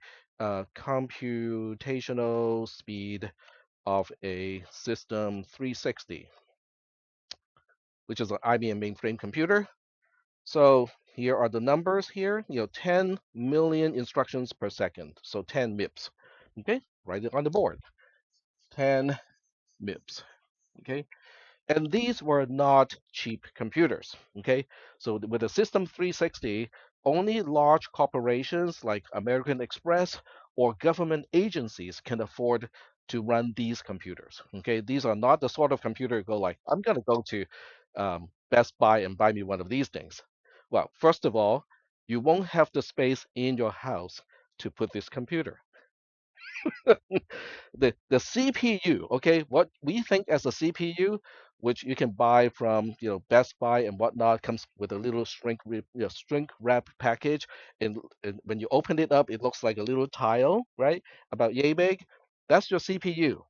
computational speed of a System 360, which is an IBM mainframe computer? So here are the numbers here, 10 million instructions per second. So 10 MIPS. Okay, write it on the board. 10 MIPS. Okay. And these were not cheap computers. Okay, so with the System 360, only large corporations like American Express or government agencies can afford to run these computers. Okay, these are not the sort of computer you go like, I'm gonna go to Best Buy and buy me one of these things. Well, first of all, you won't have the space in your house to put this computer. The CPU, okay, what we think as a CPU, which you can buy from Best Buy and whatnot, comes with a little shrink wrap package, and when you open it up, it looks like a little tile, right? About yay big. That's your CPU.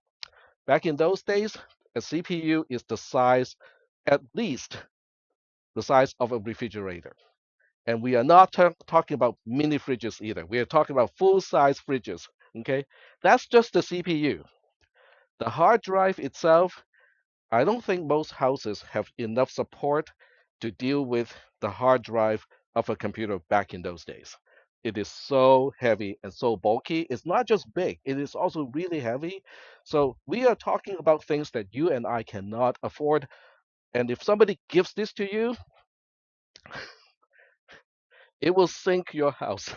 Back in those days, a CPU is the size, at least the size of a refrigerator. And we are not talking about mini fridges either. We are talking about full size fridges. Okay, that's just the CPU. The hard drive itself, I don't think most houses have enough support to deal with the hard drive of a computer back in those days. It is so heavy and so bulky. It's not just big, it is also really heavy. So we are talking about things that you and I cannot afford. And if somebody gives this to you, it will sink your house.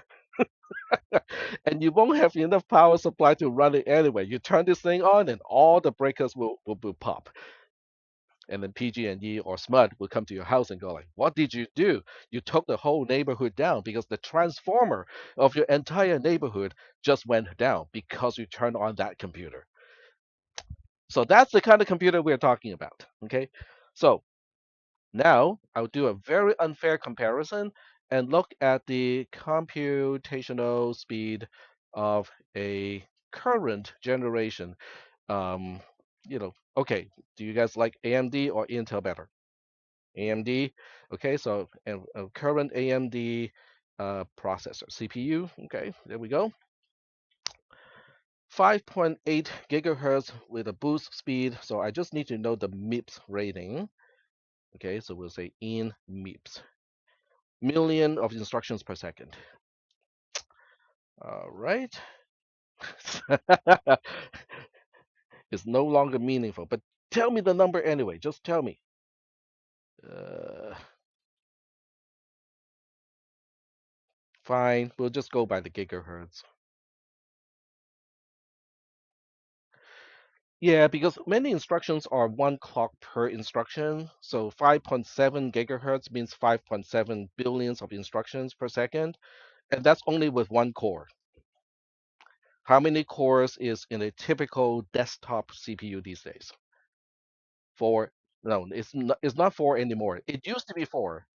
And you won't have enough power supply to run it anyway. You turn this thing on and all the breakers will pop. And then PG&E or SMUD will come to your house and go like, "What did you do? You took the whole neighborhood down because the transformer of your entire neighborhood just went down because you turned on that computer." So that's the kind of computer we're talking about. Okay, so now I'll do a very unfair comparison and look at the computational speed of a current generation. Um, okay, do you guys like AMD or Intel better? AMD. Okay, so a current AMD processor, CPU. Okay, there we go. 5.8 gigahertz with a boost speed. So I just need to know the MIPS rating. Okay, so we'll say in MIPS, million of instructions per second. All right. It's no longer meaningful, but tell me the number anyway. Just tell me. Uh, Fine, we'll just go by the gigahertz. Yeah, because many instructions are one clock per instruction. So 5.7 gigahertz means 5.7 billions of instructions per second. And that's only with one core. How many cores is in a typical desktop CPU these days? Four. No, it's not four anymore. It used to be four.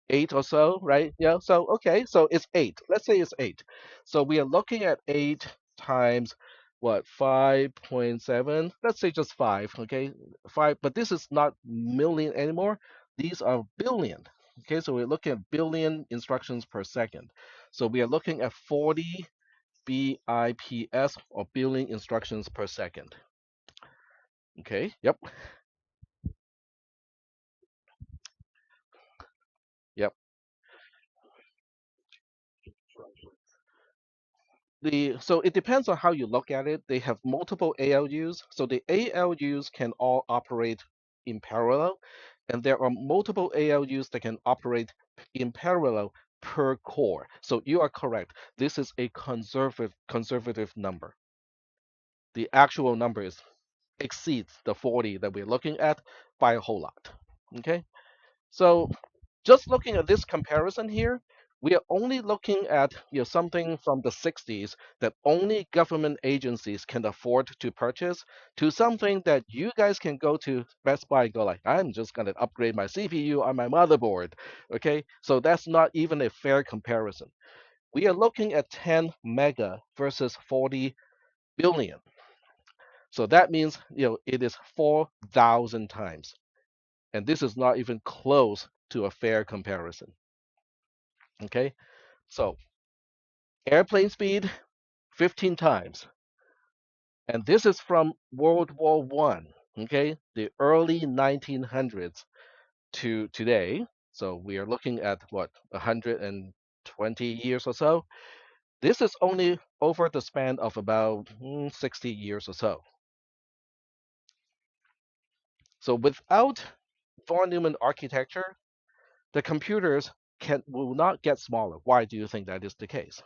Eight or so, right? Yeah. So okay, so it's eight. Let's say it's eight. So we are looking at eight times what 5.7. Let's say just five. Okay, five. But this is not million anymore. These are billion. Okay, so we're looking at billion instructions per second. So we are looking at 40 BIPS or billion instructions per second. Okay. Yep. Yep. So it depends on how you look at it. They have multiple ALUs. So the ALUs can all operate in parallel, and there are multiple ALUs that can operate in parallel per core. So you are correct. This is a conservative number. The actual number is exceeds the 40 that we're looking at by a whole lot. Okay? So just looking at this comparison here, We are only looking at something from the 60s that only government agencies can afford to purchase to something that you guys can go to Best Buy and go like, I'm just going to upgrade my CPU on my motherboard. Okay, so that's not even a fair comparison. We are looking at 10 mega versus 40 billion. So that means it is 4,000 times. And this is not even close to a fair comparison. Okay, so airplane speed 15 times. And this is from World War One, okay, the early 1900s to today. So we are looking at what, 120 years or so. This is only over the span of about 60 years or so. So without von Neumann architecture, the computers will not get smaller. Why do you think that is the case?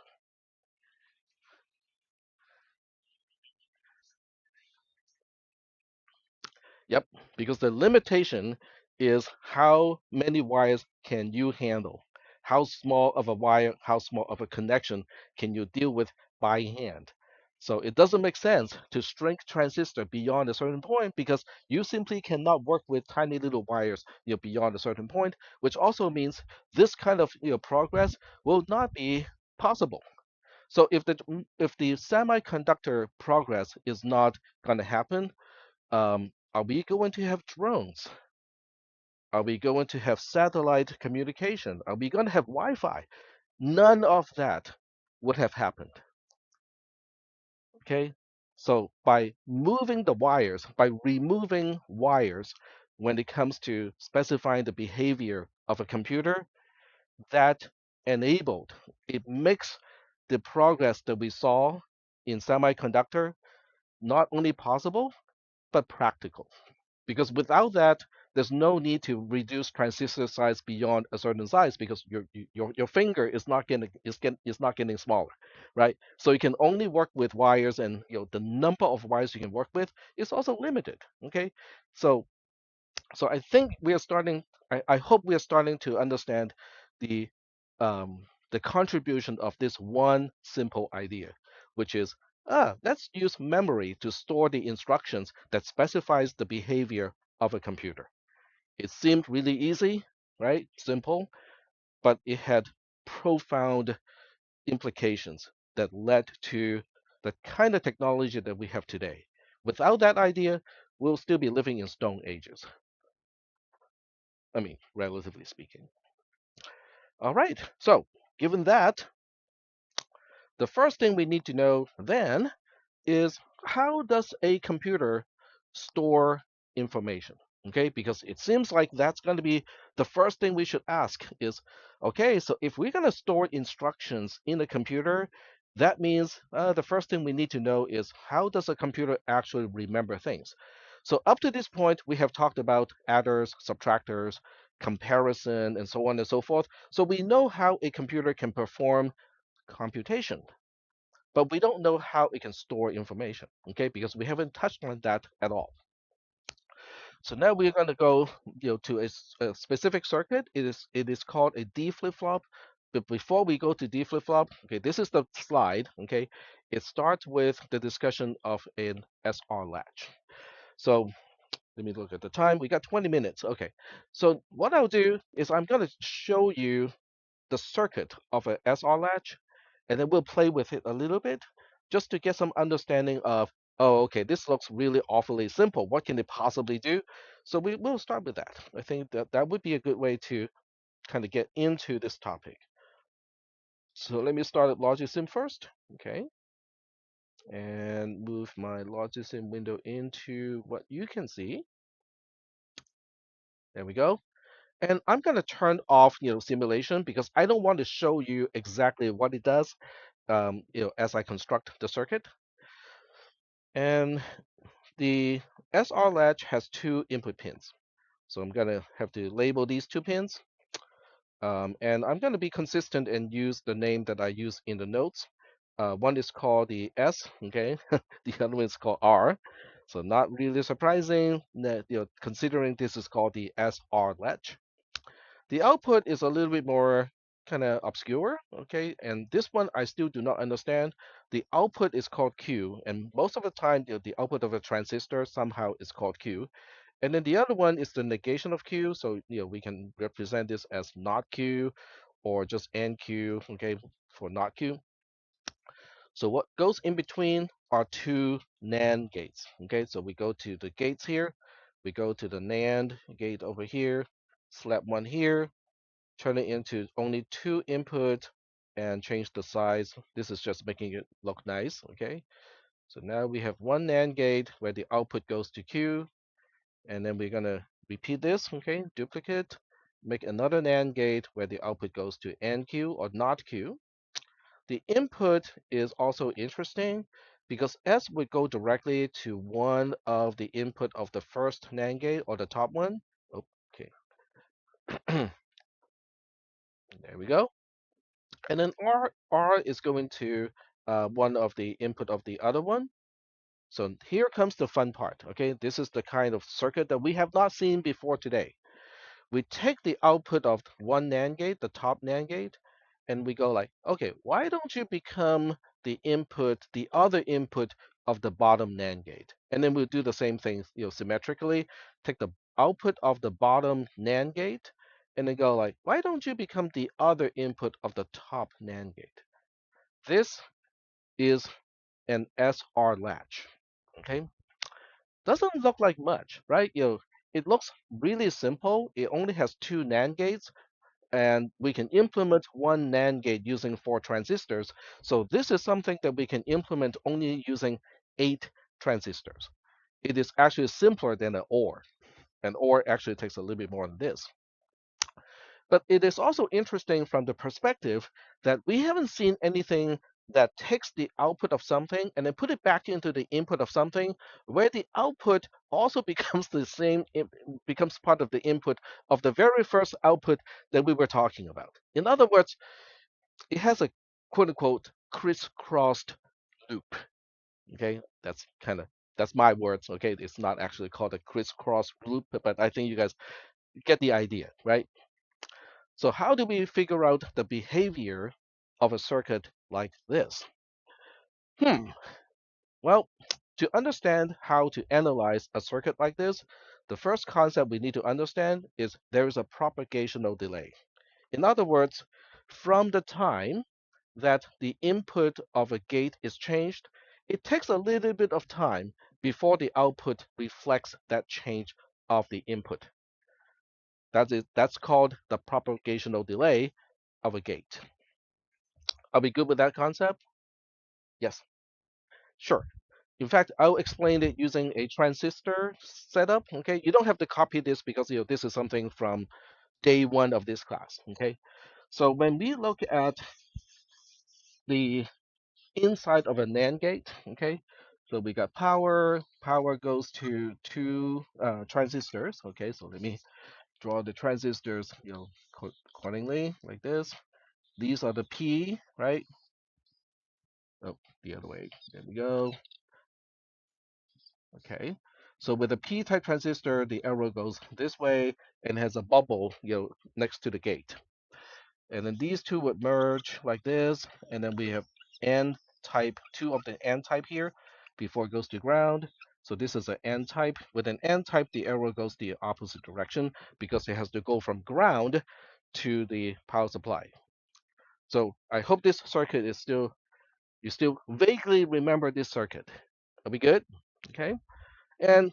Yep, because the limitation is how many wires can you handle? How small of a wire, how small of a connection can you deal with by hand? So it doesn't make sense to shrink transistor beyond a certain point because you simply cannot work with tiny little wires beyond a certain point, which also means this kind of progress will not be possible. So if the semiconductor progress is not going to happen, are we going to have drones? Are we going to have satellite communication? Are we going to have Wi-Fi? None of that would have happened. Okay. So by moving the wires, by removing wires when it comes to specifying the behavior of a computer, that enabled, it makes the progress that we saw in semiconductor not only possible, but practical. Because without that, there's no need to reduce transistor size beyond a certain size because your finger is not getting smaller, right? So you can only work with wires, and the number of wires you can work with is also limited. Okay, so I think we are starting. I hope we are starting to understand the the contribution of this one simple idea, which is let's use memory to store the instructions that specifies the behavior of a computer. It seemed really easy, right? Simple, but it had profound implications that led to the kind of technology that we have today. Without that idea, we'll still be living in stone ages. I mean, relatively speaking. All right. So, given that, the first thing we need to know then is how does a computer store information? Okay, because it seems like that's going to be the first thing we should ask is, okay, so if we're going to store instructions in a computer, that means the first thing we need to know is how does a computer actually remember things? So up to this point, we have talked about adders, subtractors, comparison, and so on and so forth. So we know how a computer can perform computation, but we don't know how it can store information, okay? Because we haven't touched on that at all. So now we're going to go, to a specific circuit. It is called a D flip-flop. But before we go to D flip-flop, okay, this is the slide, okay? It starts with the discussion of an SR latch. So let me look at the time. We got 20 minutes. Okay. So what I'll do is I'm going to show you the circuit of a SR latch, and then we'll play with it a little bit just to get some understanding of, oh, okay, this looks really awfully simple. What can it possibly do? So will start with that. I think that would be a good way to kind of get into this topic. So let me start at Logisim first, okay, and move my Logisim window into what you can see. There we go. And I'm going to turn off, simulation because I don't want to show you exactly what it does, as I construct the circuit. And the SR latch has two input pins. So I'm going to have to label these two pins. And I'm going to be consistent and use the name that I use in the notes. One is called the S, okay? The other one is called R. So not really surprising that, considering this is called the SR latch. The output is a little bit more kind of obscure, okay? And this one I still do not understand. The output is called Q, and most of the time the output of a transistor somehow is called Q. And then the other one is the negation of Q, so we can represent this as not Q or just NQ, okay, for not Q. So what goes in between are two NAND gates. Okay, so we go to the gates here, we go to the NAND gate over here, slap one here, turn it into only two input and change the size. This is just making it look nice. Okay, so now we have one NAND gate where the output goes to Q, and then we're gonna repeat this. Okay, duplicate, make another NAND gate where the output goes to NQ or not Q. The input is also interesting because as we go directly to one of the input of the first NAND gate or the top one, okay, there we go. And then R is going to one of the input of the other one. So here comes the fun part. Okay, this is the kind of circuit that we have not seen before today. We take the output of one NAND gate, the top NAND gate, and we go like, okay, why don't you become the input, the other input of the bottom NAND gate? And then we'll do the same thing, symmetrically, take the output of the bottom NAND gate, and then go like, why don't you become the other input of the top NAND gate? This is an SR latch, okay? Doesn't look like much, right? It looks really simple. It only has two NAND gates, and we can implement one NAND gate using 4 transistors. So this is something that we can implement only using 8 transistors. It is actually simpler than an OR. An OR actually takes a little bit more than this. But it is also interesting from the perspective that we haven't seen anything that takes the output of something and then put it back into the input of something where the output also becomes the same, becomes part of the input of the very first output that we were talking about. In other words, it has a quote unquote crisscrossed loop. Okay, that's my words. Okay, it's not actually called a crisscross loop, but I think you guys get the idea, right? So how do we figure out the behavior of a circuit like this? Hmm. Well, to understand how to analyze a circuit like this, the first concept we need to understand is there is a propagational delay. In other words, from the time that the input of a gate is changed, it takes a little bit of time before the output reflects that change of the input. That's called the propagational delay of a gate. Are we good with that concept? Yes, sure. In fact, I'll explain it using a transistor setup. Okay, you don't have to copy this because this is something from day one of this class. Okay, so when we look at the inside of a NAND gate, okay, so we got power. Power goes to two transistors. Okay, so let me draw the transistors, accordingly like this. These are the P, right? Oh, the other way. There we go. Okay. So with a P-type transistor, the arrow goes this way and has a bubble, next to the gate. And then these two would merge like this, and then we have N-type, two of the N-type here before it goes to ground. So this is an N-type. With an N-type, the arrow goes the opposite direction because it has to go from ground to the power supply. So I hope this circuit is you still vaguely remember this circuit. Are we good? Okay. And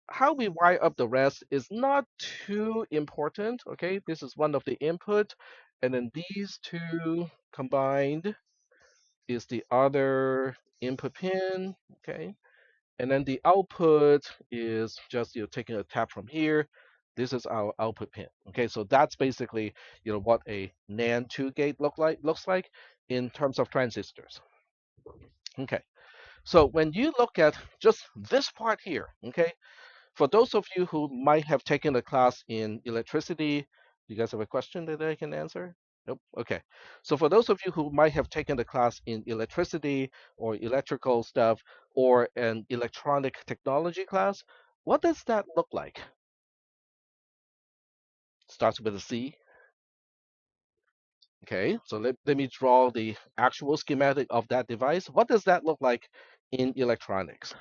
how we wire up the rest is not too important. Okay, this is one of the input, and then these two combined is the other input pin. Okay, and then the output is just taking a tap from here. This is our output pin. Okay, so that's basically what a NAND 2 gate looks like in terms of transistors. Okay, so when you look at just this part here, okay, for those of you who might have taken a class in electricity, you guys have a question that I can answer? Nope. Okay. So for those of you who might have taken the class in electricity or electrical stuff or an electronic technology class, what does that look like? Starts with a C. Okay, so let me draw the actual schematic of that device. What does that look like in electronics?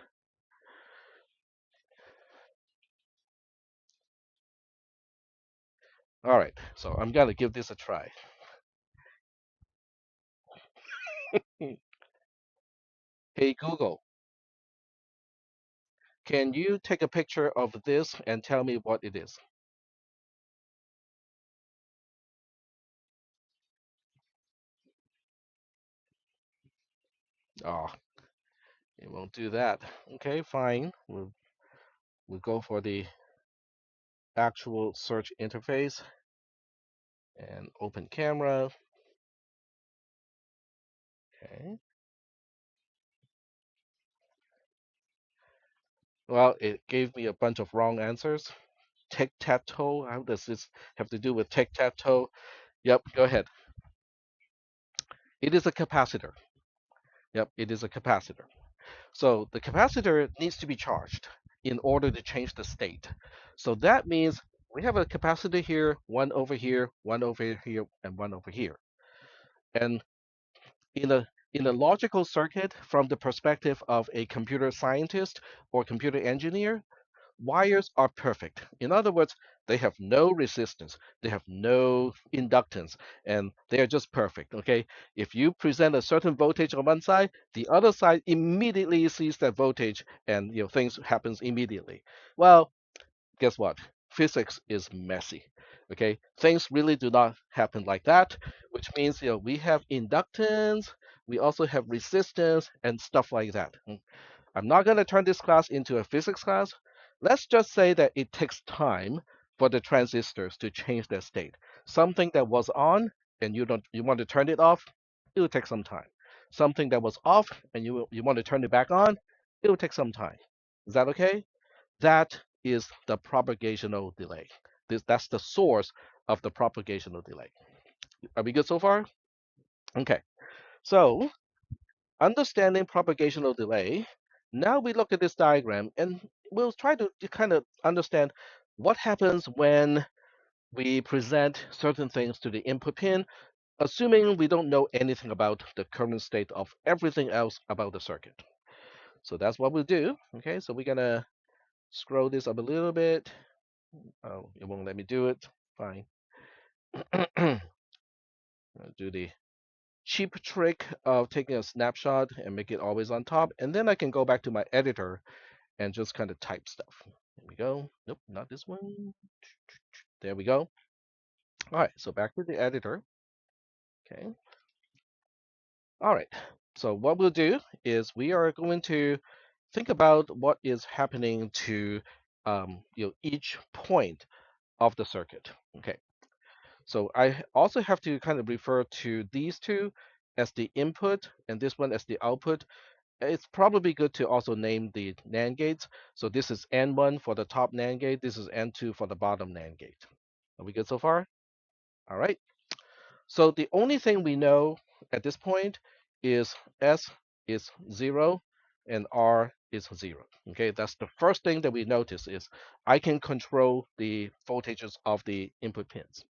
All right, so I'm gonna give this a try. Hey Google, can you take a picture of this and tell me what it is? Oh, it won't do that. Okay, fine. We'll go for the actual search interface and open camera. Okay. Well, it gave me a bunch of wrong answers. Tic-tac-toe. How does this have to do with tic-tac-toe? Yep, go ahead. It is a capacitor. Yep, it is a capacitor. So the capacitor needs to be charged in order to change the state. So that means we have a capacitor here, one over here, and one over here. And in a logical circuit, from the perspective of a computer scientist or computer engineer, wires are perfect. In other words, they have no resistance, they have no inductance, and they are just perfect. Okay, if you present a certain voltage on one side, the other side immediately sees that voltage, and things happens immediately. Well, guess what? Physics is messy. Okay, things really do not happen like that, which means we have inductance, we also have resistance and stuff like that. I'm not going to turn this class into a physics class. Let's just say that it takes time for the transistors to change their state. Something that was on and you want to turn it off, it will take some time. Something that was off and you want to turn it back on, it will take some time. Is that okay? That is the propagational delay. That's the source of the propagational delay. Are we good so far? Okay. So understanding propagational delay, now we look at this diagram and we'll try to kind of understand what happens when we present certain things to the input pin, assuming we don't know anything about the current state of everything else about the circuit. So that's what we'll do. Okay, so we're gonna scroll this up a little bit. Oh, it won't let me do it. Fine. I'll do the cheap trick of taking a snapshot and make it always on top, and then I can go back to my editor and just kind of type stuff. There we go. Nope, not this one. There we go. All right, so back to the editor. Okay. All right. So what we'll do is we are going to think about what is happening to each point of the circuit. Okay. So I also have to kind of refer to these two as the input and this one as the output. It's probably good to also name the NAND gates. So this is N1 for the top NAND gate. This is N2 for the bottom NAND gate. Are we good so far? All right. So the only thing we know at this point is S is 0 and R is 0. Okay, that's the first thing that we notice is I can control the voltages of the input pins.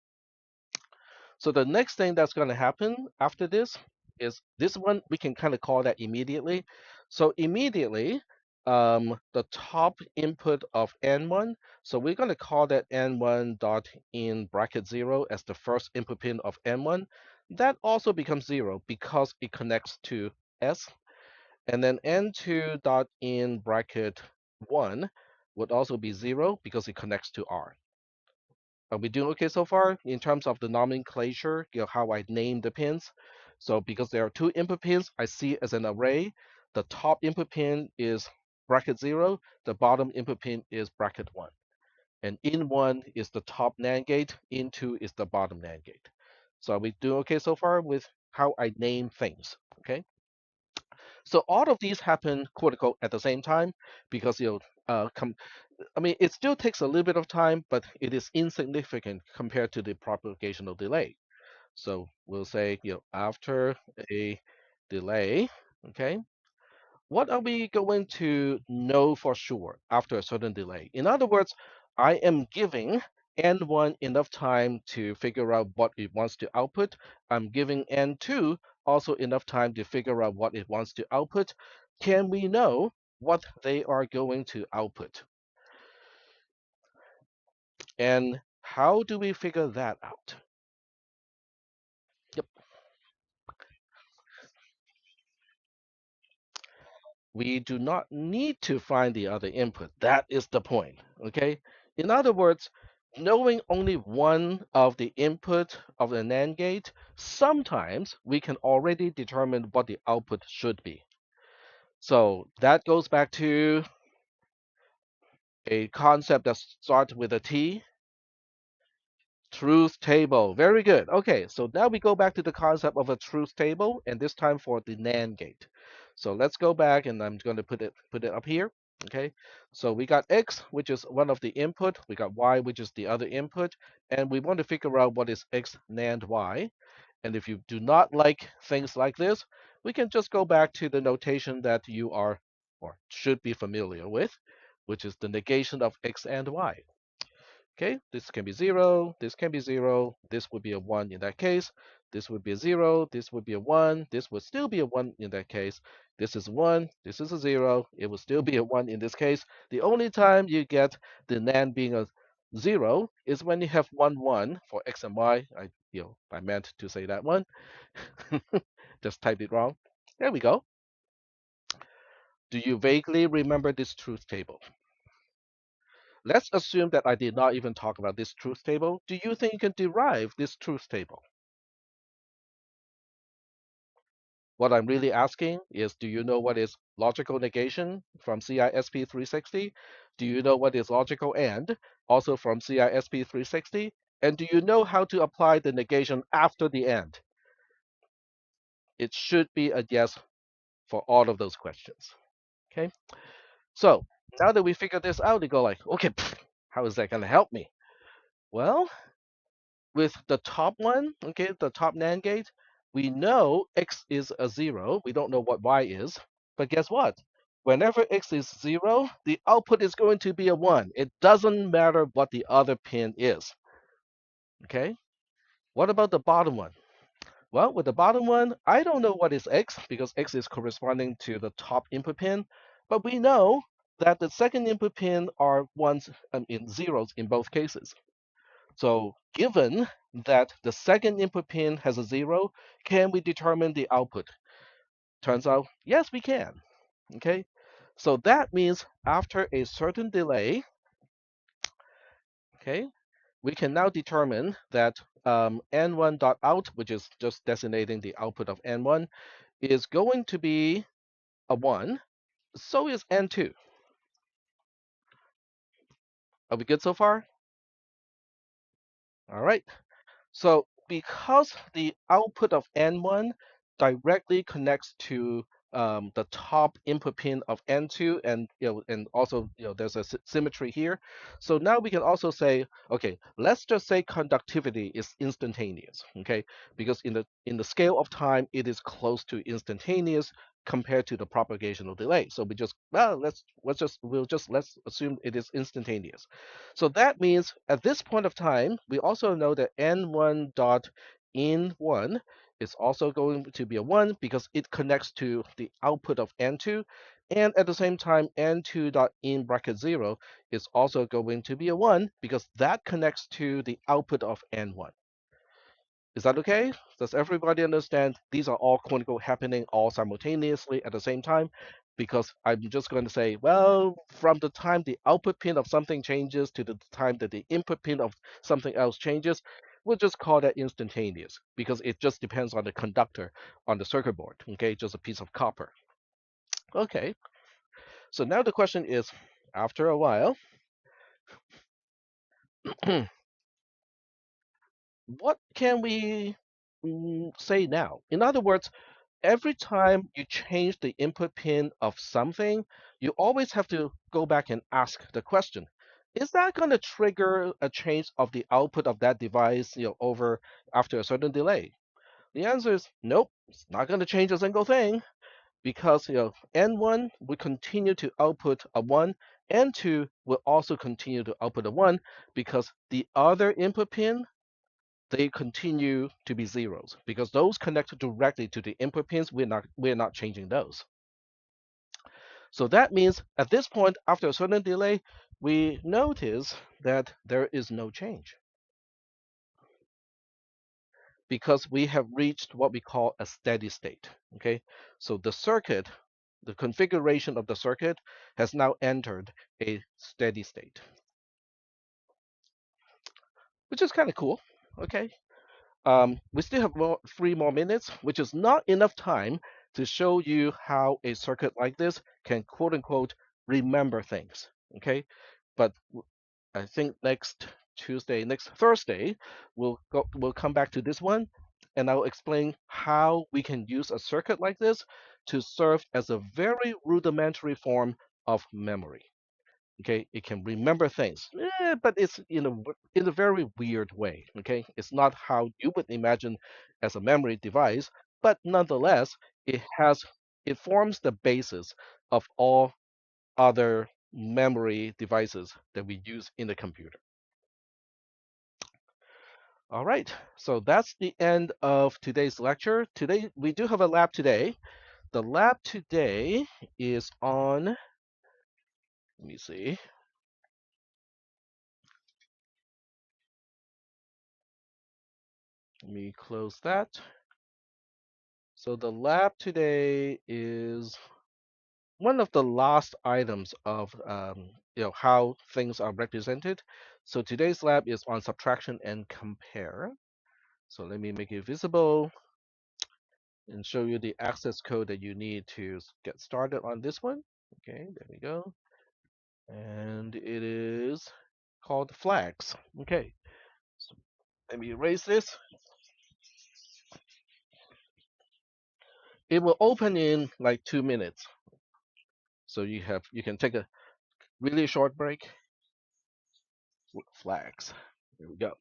So the next thing that's going to happen after this is this one, we can kind of call that immediately. So immediately, the top input of N1, so we're going to call that N1 dot in bracket 0 as the first input pin of N1. That also becomes 0 because it connects to S. And then N2 dot in bracket 1 would also be 0 because it connects to R. Are we doing okay so far in terms of the nomenclature, how I name the pins? So because there are two input pins, I see it as an array. The top input pin is bracket 0, the bottom input pin is bracket 1. And in 1 is the top NAND gate, in 2 is the bottom NAND gate. So are we doing okay so far with how I name things? Okay. So all of these happen, quote unquote, at the same time because I mean, it still takes a little bit of time, but it is insignificant compared to the propagational delay. So we'll say, after a delay, okay, what are we going to know for sure after a certain delay? In other words, I am giving N1 enough time to figure out what it wants to output. I'm giving N2 also enough time to figure out what it wants to output. Can we know what they are going to output? And how do we figure that out? Yep. We do not need to find the other input. That is the point. Okay. In other words, knowing only one of the input of the NAND gate, sometimes we can already determine what the output should be. So that goes back to a concept that starts with a T. Truth table. Very good. Okay, so now we go back to the concept of a truth table, and this time for the NAND gate. So let's go back, and I'm going to put it up here. Okay, so we got X, which is one of the input. We got Y, which is the other input, and we want to figure out what is X NAND Y. And if you do not like things like this, we can just go back to the notation that you are or should be familiar with, which is the negation of X and Y. Okay, this can be 0, this can be 0, this would be a 1 in that case, this would be a 0, this would be a 1, this would still be a 1 in that case, this is 1, this is a 0, it would still be a 1 in this case. The only time you get the NAND being a 0 is when you have 1, 1 for X and Y. I meant to say that one. Just typed it wrong. There we go. Do you vaguely remember this truth table? Let's assume that I did not even talk about this truth table. Do you think you can derive this truth table? What I'm really asking is, do you know what is logical negation from Cisp 360? Do you know what is logical AND, also from Cisp 360? And do you know how to apply the negation after the AND? It should be a yes for all of those questions. Okay, so now that we figured this out, you go like, okay, how is that going to help me? Well, with the top one, okay, the top NAND gate, we know X is a 0. We don't know what Y is. But guess what? Whenever X is 0, the output is going to be a 1. It doesn't matter what the other pin is. Okay? What about the bottom one? Well, with the bottom one, I don't know what is X because X is corresponding to the top input pin. But we know that the second input pin are ones in zeros in both cases. So given that the second input pin has a 0, can we determine the output? Turns out, yes, we can. Okay, so that means after a certain delay, okay, we can now determine that n1.out, which is just designating the output of n1, is going to be a 1. So is n2. Are we good so far? All right. So because the output of N1 directly connects to the top input pin of N2, and and also there's a symmetry here. So now we can also say, okay, let's just say conductivity is instantaneous, okay? Because in the scale of time, it is close to instantaneous compared to the propagational delay. So we just let's assume it is instantaneous. So that means at this point of time, we also know that n1 dot in1 is also going to be a 1 because it connects to the output of n2. And at the same time, n2 dot in bracket 0 is also going to be a 1 because that connects to the output of n1. Is that okay? Does everybody understand these are all quote unquote happening all simultaneously at the same time? Because I'm just going to say, well, from the time the output pin of something changes to the time that the input pin of something else changes, we'll just call that instantaneous because it just depends on the conductor on the circuit board, okay? Just a piece of copper. Okay, so now the question is, after a while, what can we say now? In other words, every time you change the input pin of something, you always have to go back and ask the question, is that going to trigger a change of the output of that device, over after a certain delay? The answer is nope, it's not going to change a single thing because N1 will continue to output a 1 N2 will also continue to output a 1 because the other input pin, they continue to be zeros because those connected directly to the input pins, we're not changing those. So that means at this point, after a certain delay, we notice that there is no change because we have reached what we call a steady state. Okay, so the configuration of the circuit has now entered a steady state, which is kind of cool. Okay, we still have 3 more minutes, which is not enough time to show you how a circuit like this can quote unquote remember things. Okay, but I think next Thursday, we'll come back to this one, and I'll explain how we can use a circuit like this to serve as a very rudimentary form of memory. Okay, it can remember things, but it's in a very weird way. Okay, it's not how you would imagine as a memory device, but nonetheless, it forms the basis of all other memory devices that we use in the computer. All right, so that's the end of today's lecture. Today, we do have a lab today. The lab today is on, let me see, let me close that. So the lab today is one of the last items of how things are represented. So today's lab is on subtraction and compare. So let me make it visible and show you the access code that you need to get started on this one. Okay, there we go. And it is called flags. Okay, so let me erase this. It will open in like 2 minutes. So you can take a really short break with flags. There we go.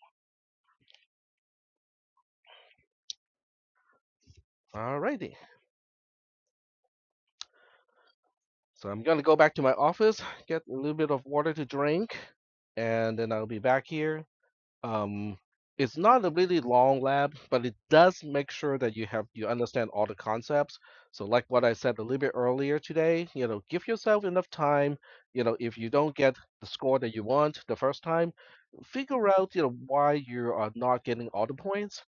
Alrighty. So I'm gonna go back to my office, get a little bit of water to drink, and then I'll be back here. Um, it's not a really long lab, but it does make sure that you understand all the concepts. So like what I said a little bit earlier today, give yourself enough time. If you don't get the score that you want the first time, figure out, why you are not getting all the points,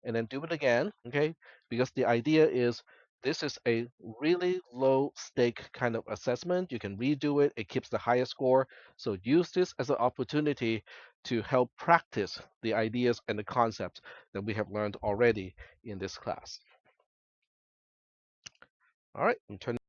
and then do it again, okay? Because the idea is this is a really low stake kind of assessment. You can redo it. It keeps the highest score. So use this as an opportunity to help practice the ideas and the concepts that we have learned already in this class. All right, I'm turning